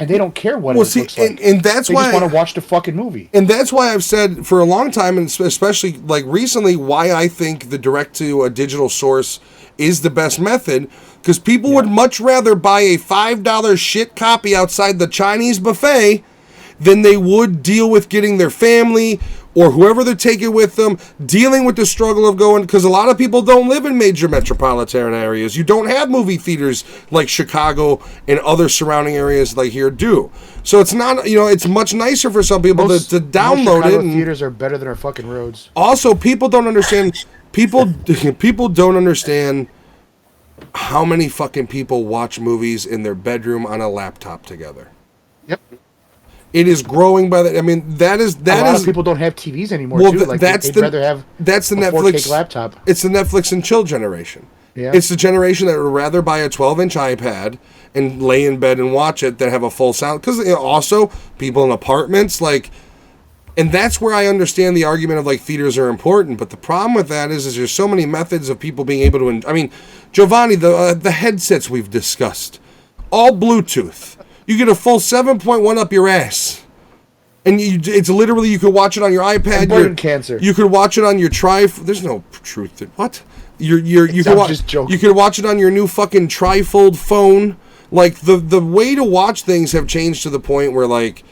and they don't care what looks like. And that's they why just want to watch the fucking movie. And that's why I've said for a long time, and especially like recently, why I think the direct to a digital source is the best method. Because people would much rather buy a $5 shit copy outside the Chinese buffet than they would deal with getting their family or whoever they're taking with them, dealing with the struggle of going, because a lot of people don't live in major metropolitan areas. You don't have movie theaters like Chicago and other surrounding areas like here do. So it's not, it's much nicer for some people to download it. And theaters are better than our fucking roads. Also, people don't understand, people don't understand how many fucking people watch movies in their bedroom on a laptop together. Yep. It is growing by the. I mean, that is a lot of people don't have TVs anymore. Well, too. Like they'd rather have that's the a Netflix 4K laptop. It's the Netflix and chill generation. Yeah. It's the generation that would rather buy a 12-inch iPad and lay in bed and watch it than have a full sound. Because also people in apartments like. And that's where I understand the argument of like theaters are important, but the problem with that is there's so many methods of people being able to. I mean, Giovanni, the headsets we've discussed, all Bluetooth. You get a full 7.1 up your ass, and it's literally you could watch it on your iPad. And brain cancer. You could watch it on your There's no truth to what. You could watch it on your new fucking trifold phone. Like the way to watch things have changed to the point where like.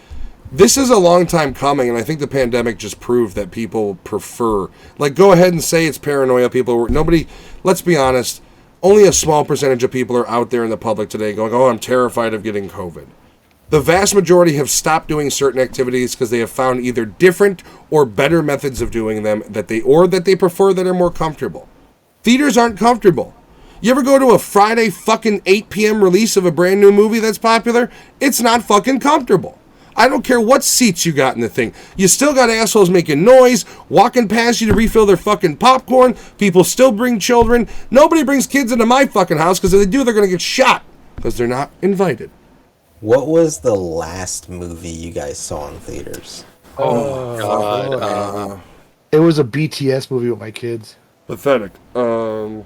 This is a long time coming, and I think the pandemic just proved that people prefer. Like, go ahead and say it's paranoia. Let's be honest, only a small percentage of people are out there in the public today going, oh, I'm terrified of getting COVID. The vast majority have stopped doing certain activities because they have found either different or better methods of doing them that they prefer that are more comfortable. Theaters aren't comfortable. You ever go to a Friday fucking 8 p.m. release of a brand new movie that's popular? It's not fucking comfortable. I don't care what seats you got in the thing. You still got assholes making noise, walking past you to refill their fucking popcorn. People still bring children. Nobody brings kids into my fucking house because if they do, they're going to get shot because they're not invited. What was the last movie you guys saw in theaters? Oh, God. It was a BTS movie with my kids. Pathetic. God,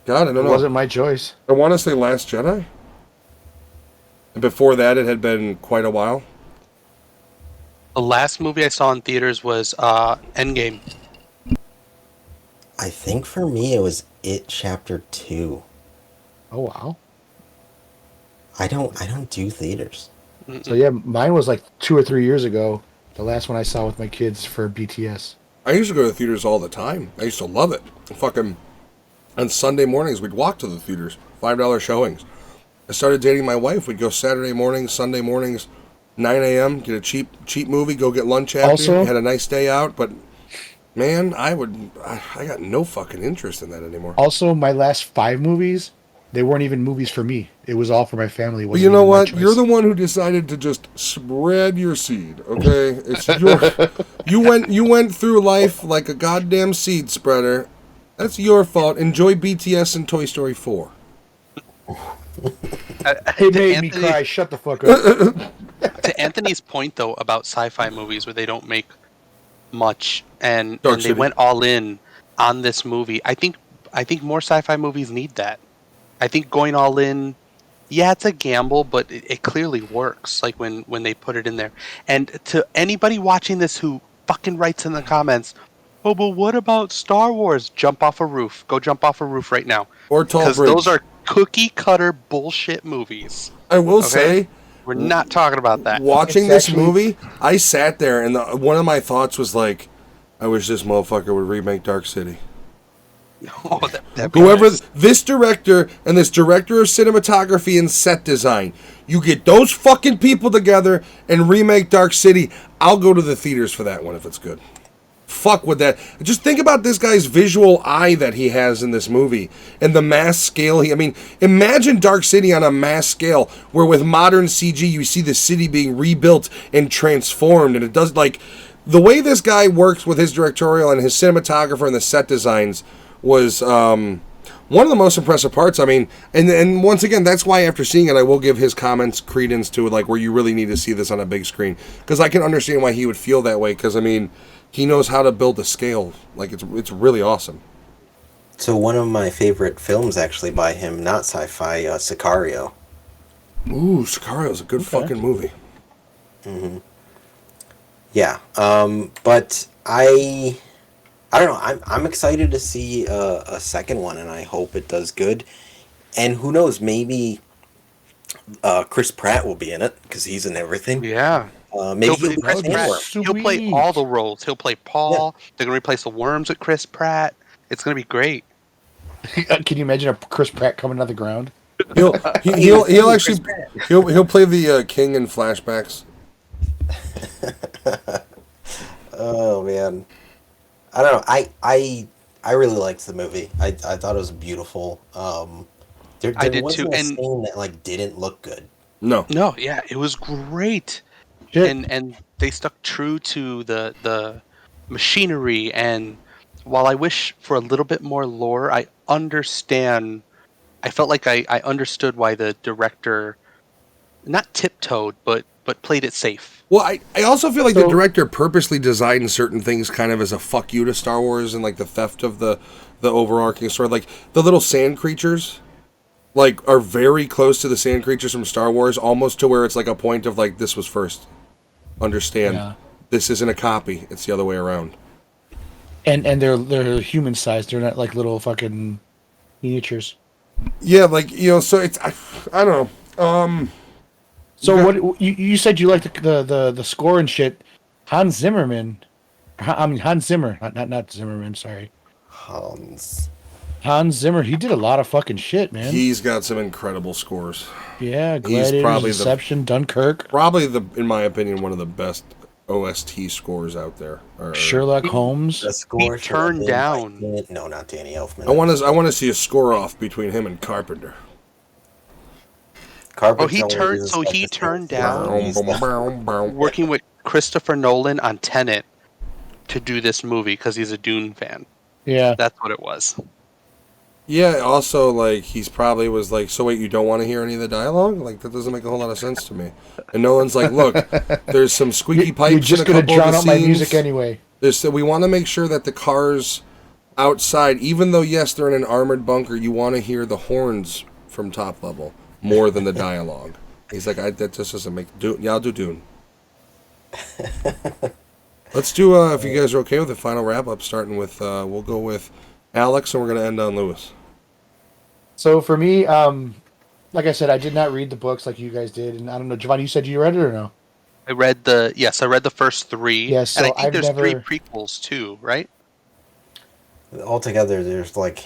I don't know. It wasn't my choice. I want to say Last Jedi. And before that, it had been quite a while. The last movie I saw in theaters was Endgame. I think for me it was It Chapter 2. Oh wow. I don't do theaters. So yeah, mine was like 2 or 3 years ago. The last one I saw with my kids for BTS. I used to go to the theaters all the time. I used to love it. Fucking on Sunday mornings, we'd walk to the theaters. $5 showings. I started dating my wife. We'd go Saturday mornings, Sunday mornings, 9 a.m., get a cheap movie, go get lunch after. Also, had a nice day out, but man, I got no fucking interest in that anymore. Also, my last 5 movies, they weren't even movies for me. It was all for my family. Well, you know what? You're the one who decided to just spread your seed, okay? It's you went through life like a goddamn seed spreader. That's your fault. Enjoy BTS and Toy Story 4. It made me cry. Shut the fuck up. To Anthony's point, though, about sci-fi movies where they don't make much and they went all in on this movie, I think more sci-fi movies need that. I think going all in, yeah, it's a gamble, but it clearly works. Like when they put it in there. And to anybody watching this who fucking writes in the comments, oh, but what about Star Wars? Jump off a roof. Go jump off a roof right now. Or Tall Bridge. Because those are cookie cutter bullshit movies. I will say, we're not talking about that. Watching this movie, I sat there and one of my thoughts was like, I wish this motherfucker would remake Dark City. Oh, this director and this director of cinematography and set design, you get those fucking people together and remake Dark City, I'll go to the theaters for that one if it's good. Fuck with that. Just think about this guy's visual eye that he has in this movie and the mass scale. Imagine Dark City on a mass scale where with modern CG you see the city being rebuilt and transformed, and it does like the way this guy works with his directorial and his cinematographer and the set designs was one of the most impressive parts. I mean, and once again, that's why after seeing it, I will give his comments credence to like where you really need to see this on a big screen, because I can understand why he would feel that way. Because I mean, he knows how to build a scale. Like it's really awesome. So one of my favorite films actually by him, not sci-fi, Sicario. Ooh, Sicario's a good fucking movie. Mm-hmm. Yeah, but I don't know. I'm excited to see a second one, and I hope it does good. And who knows, maybe Chris Pratt will be in it because he's in everything. Yeah. Maybe he'll play all the roles. He'll play Paul. Yeah. They're gonna replace the worms with Chris Pratt. It's gonna be great. Can you imagine a Chris Pratt coming out of the ground? He'll actually play the king in flashbacks. Oh man, I don't know. I really liked the movie. I thought it was beautiful. There I did wasn't too. a scene that like didn't look good. No, yeah, it was great. Shit. and they stuck true to the machinery. And while I wish for a little bit more lore, I understand. I felt like I understood why the director not tiptoed, but played it safe. Well, I also feel like the So- director purposely designed certain things kind of as a fuck you to Star Wars and like the theft of the overarching story. Like the little sand creatures, like are very close to the sand creatures from Star Wars, almost to where it's like a point of like this was first. Understand, Yeah. this isn't a copy; it's the other way around. And they're human sized. They're not like little fucking miniatures. Yeah, like so it's I don't know. So Yeah. what you said you liked the score and shit? Hans Zimmerman, I mean Hans Zimmer, not Zimmerman. Sorry, Hans. Hans Zimmer. He did a lot of fucking shit, man. He's got some incredible scores. Yeah, Gladiators, probably Inception, Dunkirk, Probably in my opinion, one of the best OST scores out there. Sherlock Holmes. The score should have turned been by down- No, not Danny Elfman. I want to see a score off between him and Carpenter. Carpenter he only turned- uses, so like, he the turned same down- melodies. Working with Christopher Nolan on Tenet to do this movie because he's a Dune fan. Yeah, That's what it was. Yeah, also, like, he's probably was like, so wait, you don't want to hear any of the dialogue? Like, that doesn't make a whole lot of sense to me. And Nolan's like, look, there's some squeaky pipes you're just in a gonna couple drown of out the my scenes. music anyway. We want to make sure that the cars outside, even though, yes, they're in an armored bunker, you want to hear the horns from top level more than the dialogue. He's like, that just doesn't make... Dune. Yeah, I'll do Dune. Let's do, if you guys are okay with it, final wrap-up, starting with, we'll go with Alex, and we're going to end on Lewis. So for me, like I said, I did not read the books like you guys did, and I don't know, Giovanni, you said you read it or no? I read the first three. Yeah, so and I think I've there's three never- prequels too, right? Altogether, there's like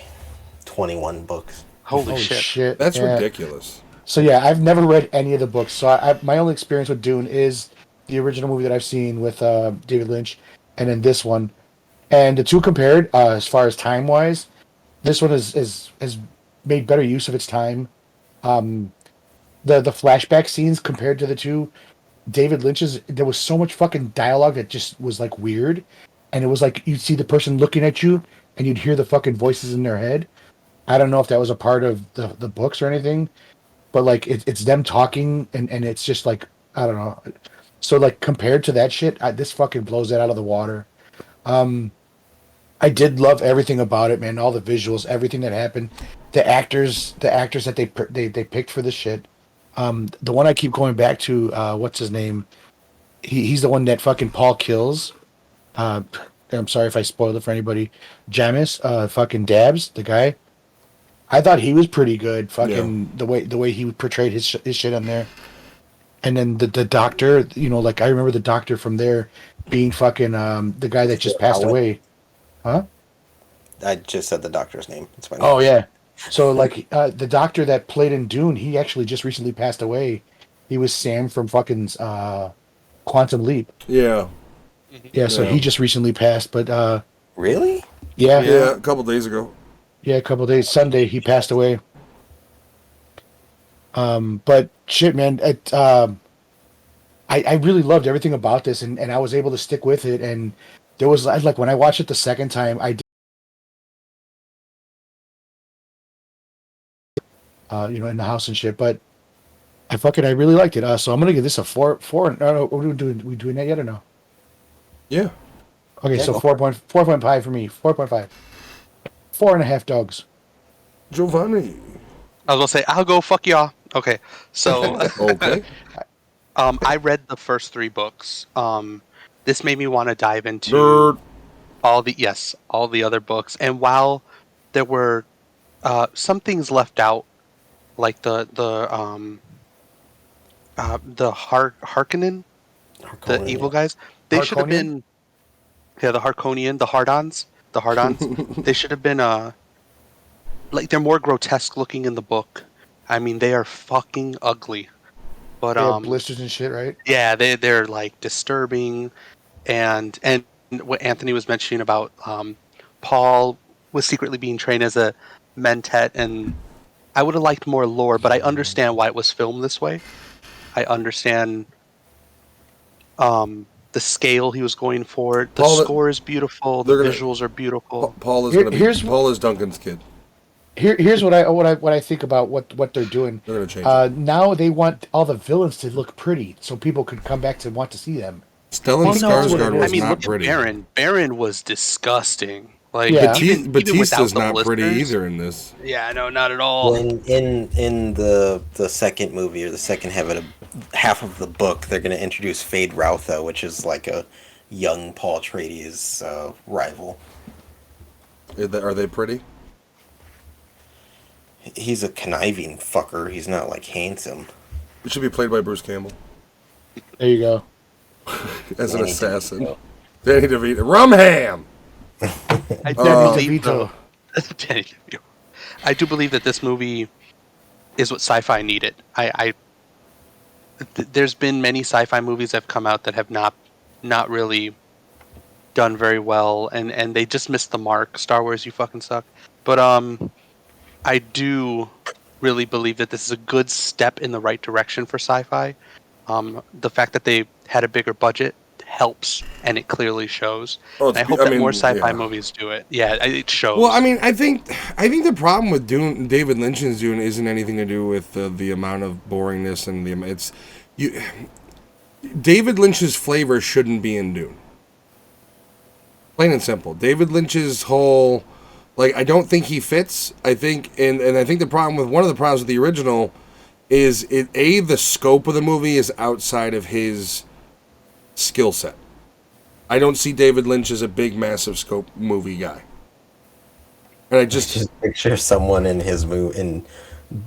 21 books. Holy shit. That's yeah. ridiculous. So yeah, I've never read any of the books. So my only experience with Dune is the original movie that I've seen with David Lynch, and then this one. And the two compared, as far as time wise, this one has made better use of its time. The flashback scenes compared to the two, David Lynch's, there was so much fucking dialogue that just was like weird, and it was like you'd see the person looking at you, and you'd hear the fucking voices in their head. I don't know if that was a part of the books or anything. But like it's them talking and it's just like I don't know. So like compared to that shit, this fucking blows it out of the water. I did love everything about it, man. All the visuals, everything that happened, the actors that they picked for this shit. The one I keep going back to, what's his name? He's the one that fucking Paul kills. I'm sorry if I spoiled it for anybody. Jamis, fucking Dabs, the guy. I thought he was pretty good. Fucking the way he portrayed his shit on there. And then the doctor, like I remember the doctor from there being fucking the guy that just passed away. Huh? I just said the doctor's name. It's fine. Oh yeah. So like the doctor that played in Dune, he actually just recently passed away. He was Sam from fucking Quantum Leap. Yeah. Yeah, so he just recently passed, but Really? yeah, Yeah, a couple days ago. yeah, a couple of days. Sunday he passed away. But shit, man, I really loved everything about this, and I was able to stick with it. And there was like when I watched it the second time, I did, in the house and shit. But I really liked it. So I'm gonna give this a four. No, we doing that yet or no? Yeah. Okay, Yeah, so go. 4.5 for me. 4.5. 4.5 dogs. Giovanni. I was gonna say I'll go fuck y'all. Okay, so Okay. I read the first three books. This made me want to dive into Nerd. all the other books. And while there were some things left out, like the Harkonnen, the evil guys, they should have Harkonian? been the Harkonian, the Hardons, they should have been like they're more grotesque looking in the book. I mean, they are fucking ugly. But They have blisters and shit, right? yeah, they're like disturbing, and what Anthony was mentioning about Paul was secretly being trained as a Mentat, and I would have liked more lore, but I understand why it was filmed this way. I understand The scale he was going for. The Paul, score is beautiful. The visuals are beautiful. Paul is Here- going to be here's- Paul is Duncan's kid. Here's what I think about what they're doing. They're going to change it. Now they want all the villains to look pretty, so people could come back to want to see them. Stellan Well, no, Skarsgård I was mean, not look pretty. at Baron. Baron was disgusting. Like, Yeah. even Batista's without the not pretty blisters. either in this. Yeah, no, not at all. When in the second movie or the second half of the book, they're going to introduce Fade Routha, which is like a young Paul Atreides rival. Are they pretty? He's a conniving fucker. He's not like handsome. It should be played by Bruce Campbell There you go. as an Danny assassin. DeVito. Danny DeVito. Rumham! I do Danny believe DeVito. Danny DeVito. I do believe that this movie is what sci-fi needed. There's been many sci-fi movies that have come out that have not really done very well, and they just missed the mark. Star Wars, you fucking suck. But I do really believe that this is a good step in the right direction for sci-fi. The fact that they had a bigger budget helps, and it clearly shows. Oh, And I hope that more sci-fi movies do it. Yeah, it shows. Well, I mean, I think the problem with Dune, David Lynch's Dune, isn't anything to do with the amount of boringness and David Lynch's flavor shouldn't be in Dune. Plain and simple. David Lynch's whole, I don't think he fits. I think, and I think one of the problems with the original is the scope of the movie is outside of his skill set. I don't see David Lynch as a big, massive scope movie guy. And I just picture someone in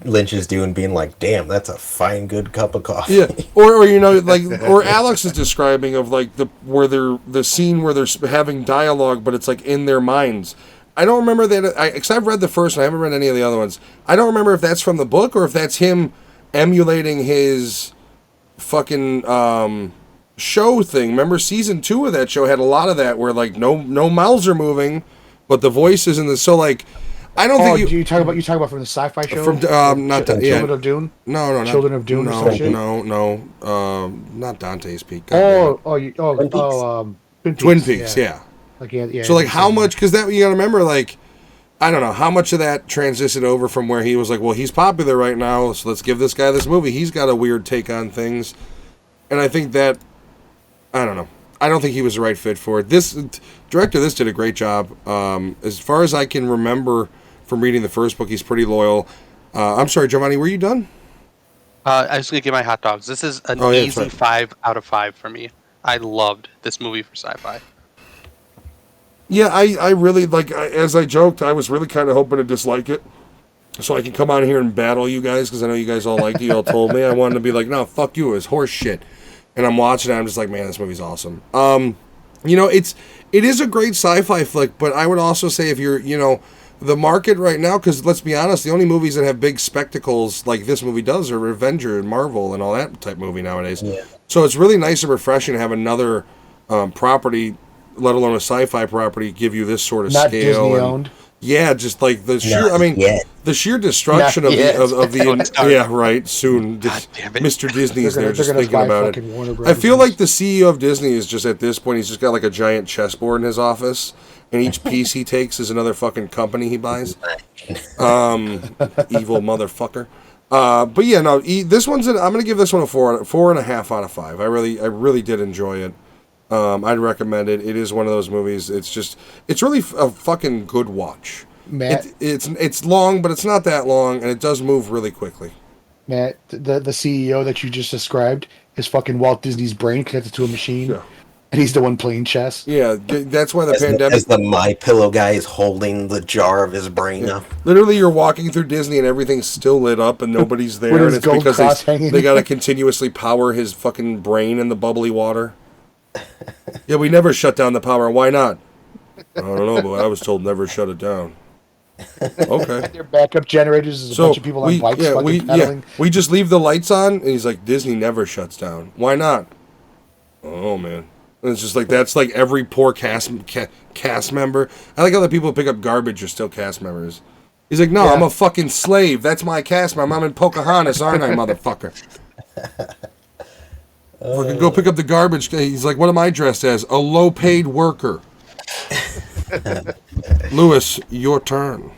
Lynch's Dune being like, "Damn, that's a fine, good cup of coffee." Yeah, or or Alex is describing of the scene where they're having dialogue, but it's like in their minds. I don't remember that. Because I've read the first one, I haven't read any of the other ones. I don't remember if that's from the book or if that's him emulating his fucking show thing. Remember season 2 of that show had a lot of that where no mouths are moving, but the voices and I don't think you talk about from the sci-fi show from Children of Dune. No, not Children of Dune. No, or some shit? no, not Dante's Peak. Twin Peaks, yeah. So how much? Because that you gotta remember, I don't know how much of that transitioned over from where he was like, well, he's popular right now, so let's give this guy this movie. He's got a weird take on things, and I think that I don't know. I don't think he was the right fit for it. This director, did a great job. As far as I can remember from reading the first book, he's pretty loyal. I'm sorry, Giovanni, were you done? I was gonna give my hot dogs. This is an easy 5 out of 5 for me. I loved this movie for sci-fi. Yeah, I really, as I joked, I was really kind of hoping to dislike it. So I can come on here and battle you guys, because I know you guys all liked it. You all told me. I wanted to be like, no, fuck you, it's horse shit. And I'm watching it, I'm just like, man, this movie's awesome. It is a great sci-fi flick, but I would also say if you're, the market right now, because let's be honest, the only movies that have big spectacles like this movie does are Avenger and Marvel and all that type movie nowadays. Yeah. So it's really nice and refreshing to have another property, let alone a sci-fi property, give you this sort of Not scale. Disney owned. Yeah, just the sheer, the sheer destruction of the yeah, right, soon. Mr. Disney's there just thinking about it. I feel like the CEO of Disney is just at this point, he's just got a giant chessboard in his office, and each piece he takes is another fucking company he buys. Evil motherfucker. But yeah, no, this one's I'm gonna give this one a 4.5 out of 5. I really did enjoy it. I'd recommend it. It is one of those movies. It's really a fucking good watch. Matt, it's long, but it's not that long, and it does move really quickly. Matt, the CEO that you just described is fucking Walt Disney's brain connected to a machine, and he's the one playing chess. Yeah, that's why the pandemic. As the My Pillow guy is holding the jar of his brain up. Literally, you're walking through Disney and everything's still lit up and nobody's there, and it's because they got to continuously power his fucking brain in the bubbly water. Yeah, we never shut down the power. Why not? I don't know, but I was told never shut it down. Okay. Their backup generators is a bunch of people on bikes pedaling. We just leave the lights on, and he's like, Disney never shuts down. Why not? Oh, man. And it's just that's every poor cast member. I like how the people who pick up garbage are still cast members. He's like, no, I'm a fucking slave. That's my cast member. I'm in Pocahontas, aren't I, motherfucker? Fucking go pick up the garbage. He's like, what am I dressed as? A low-paid worker. Lewis, your turn.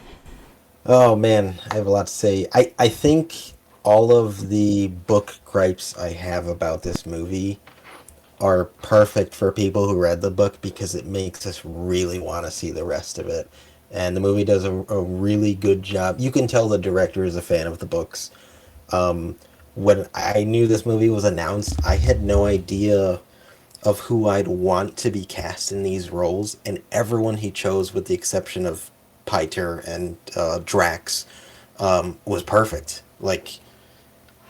Oh man, I have a lot to say. I think all of the book gripes I have about this movie are perfect for people who read the book because it makes us really want to see the rest of it. And the movie does a really good job. You can tell the director is a fan of the books. When I knew this movie was announced, I had no idea of who I'd want to be cast in these roles, and everyone he chose, with the exception of Piter and Drax, was perfect. Like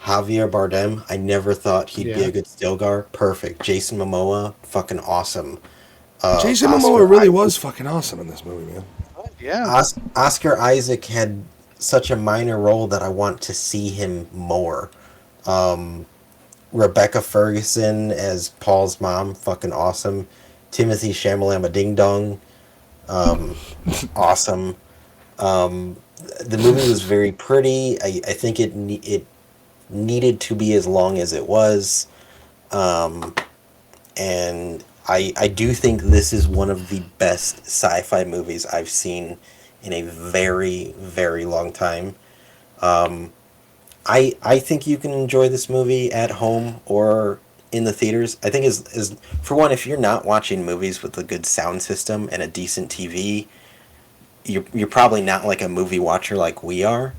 Javier Bardem, I never thought he'd be a good Stilgar. Perfect. Jason Momoa, fucking awesome. Jason Momoa really was fucking awesome in this movie, man. Yeah. Oscar Isaac had such a minor role that I want to see him more. Rebecca Ferguson as Paul's mom, fucking awesome. Timothy Chalamet Ding Dong, awesome. The movie was very pretty. I think it needed to be as long as it was, and I do think this is one of the best sci-fi movies I've seen in a very, very long time. I think you can enjoy this movie at home or in the theaters. I think is for one, if you're not watching movies with a good sound system and a decent TV, you're probably not like a movie watcher like we are.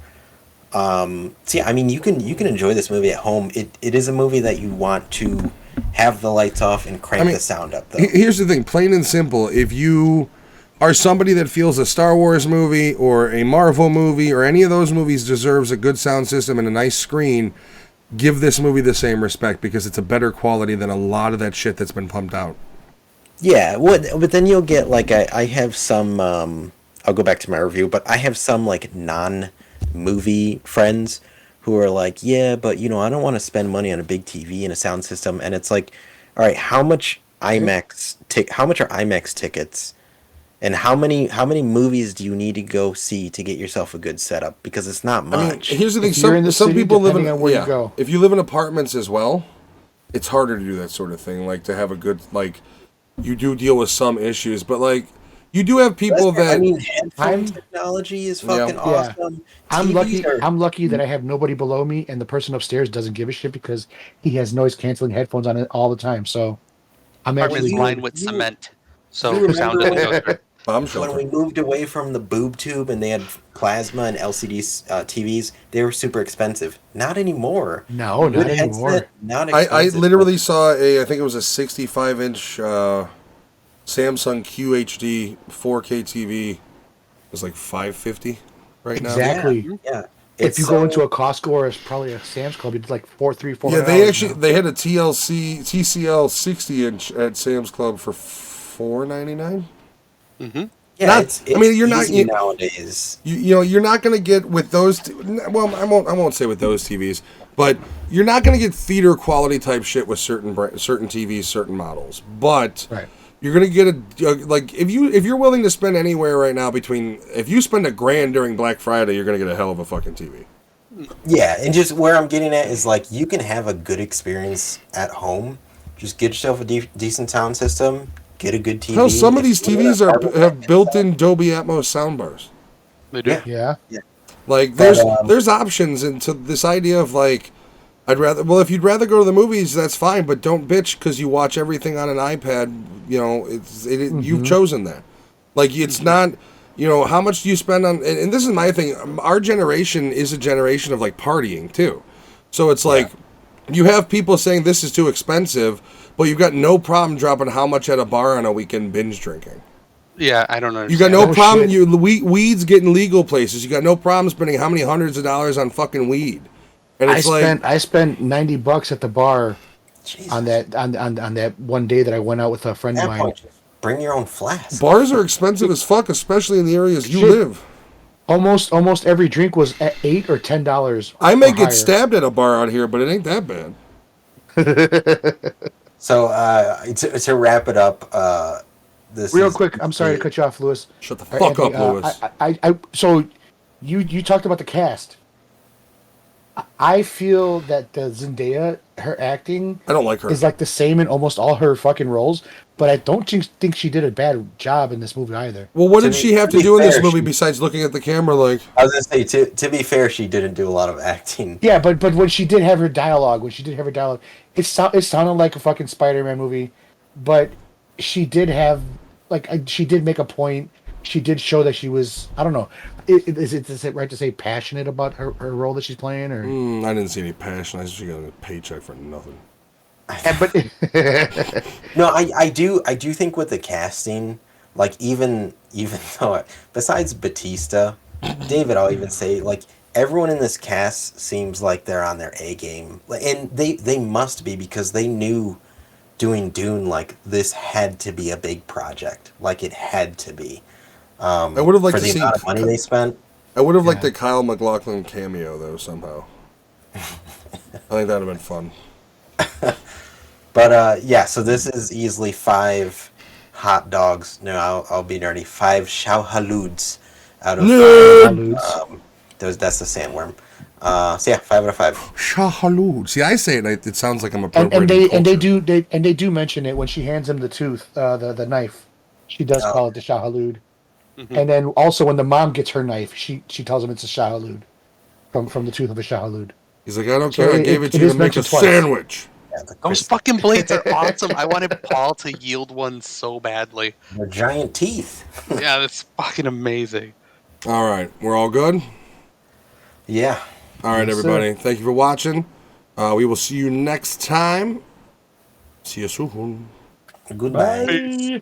So yeah, I mean you can enjoy this movie at home. It is a movie that you want to have the lights off and crank the sound up though. Here's the thing, plain and simple. If you are somebody that feels a Star Wars movie or a Marvel movie or any of those movies deserves a good sound system and a nice screen, give this movie the same respect because it's a better quality than a lot of that shit that's been pumped out. Yeah, but then you'll get like I have some I'll go back to my review, but I have some like non-movie friends who are like, yeah, but you know, I don't want to spend money on a big TV and a sound system, and it's like, all right, how much are IMAX tickets? And how many movies do you need to go see to get yourself a good setup? Because it's not much. I mean, here's the thing: some people live in you go. If you live in apartments as well, it's harder to do that sort of thing. Like to have a good you do deal with some issues, but you do have people that. I mean, headphone technology is fucking awesome. I'm lucky that I have nobody below me, and the person upstairs doesn't give a shit because he has noise canceling headphones on it all the time. So I'm actually lined with cement, so sound doesn't go through. When we moved away from the boob tube and they had plasma and LCD TVs, they were super expensive. Not anymore. No, not anymore. Not expensive. I literally saw I think it was a 65-inch Samsung QHD 4K TV. It was like $550 right now. Exactly. Yeah. If you go into a Costco or probably a Sam's Club, it's like $300-$400. Yeah, they had a TCL 60-inch at Sam's Club for $499. Mm-hmm. Yeah, it's you're not nowadays. You're not going to get with those. Well, I won't say with those TVs, but you're not going to get theater quality type shit with certain TVs, certain models. But you're going to get if you're willing to spend anywhere right now if you spend $1,000 during Black Friday, you're going to get a hell of a fucking TV. Yeah, and just where I'm getting at is you can have a good experience at home. Just get yourself a decent sound system. Get a good TV. Hell, some of these TVs have built-in Dolby Atmos soundbars. They do. Yeah. There's options into this idea of if you'd rather go to the movies, that's fine, but don't bitch because you watch everything on an iPad. You've chosen that. It's not. How much do you spend on? And this is my thing. Our generation is a generation of partying too. So it's you have people saying this is too expensive. But you've got no problem dropping how much at a bar on a weekend binge drinking. Yeah, I don't understand. You got no problem. Weed's getting legal places. You got no problem spending how many hundreds of dollars on fucking weed. And it's I spent $90 at the bar on that one day that I went out with a friend of mine. Bring your own flask. Bars are expensive as fuck, especially in the areas you live. Almost every drink was at $8 or $10. I may get stabbed at a bar out here, but it ain't that bad. So to wrap it up, this real quick. I'm sorry to cut you off, Lewis. Shut the fuck up, Lewis. So you talked about the cast. I feel that the Zendaya, her acting I don't like her. is like the same in almost all her fucking roles, but I don't think she did a bad job in this movie either. Well, what To did be- she have to to be do in this fair, movie she- besides looking at the camera like? I was gonna say to be fair, she didn't do a lot of acting. Yeah, but when she did have her dialogue, it sounded like a fucking Spider-Man movie, but she did have she did make a point. She did show that she was, I don't know, is it right to say passionate about her role that she's playing, or I didn't see any passion. I just got a paycheck for nothing. but No, I do think with the casting, like even though besides Batista, David, I'll even say like everyone in this cast seems like they're on their A game, and they must be because they knew doing Dune like this had to be a big project, like it had to be. I would have liked For to the see. amount of money they spent. I would have liked Yeah. the Kyle MacLachlan cameo though somehow. I think that'd have been fun. But yeah, so this is easily 5 hot dogs. No, I'll be nerdy. 5 shauhaluds out of 5. Alludes. That's the sandworm. So yeah, 5 out of 5. Shahalud. See, I say it, and it sounds like I'm and appropriating culture. they do mention it when she hands him the tooth, the knife. She does Oh. call it the shahalud. And then also when the mom gets her knife, she tells him it's a shahalud from the tooth of a shahalud. He's like, I don't So care. I it- gave it it to you is to make a mentioned twice. sandwich. Yeah, the Those fucking blades are awesome. I wanted Paul to yield one so badly. the giant teeth. Yeah, that's fucking amazing. All right, we're all good. Yeah. All right, Yes, everybody. Thank you for watching. We will see you next time. See you soon. Goodbye. Bye.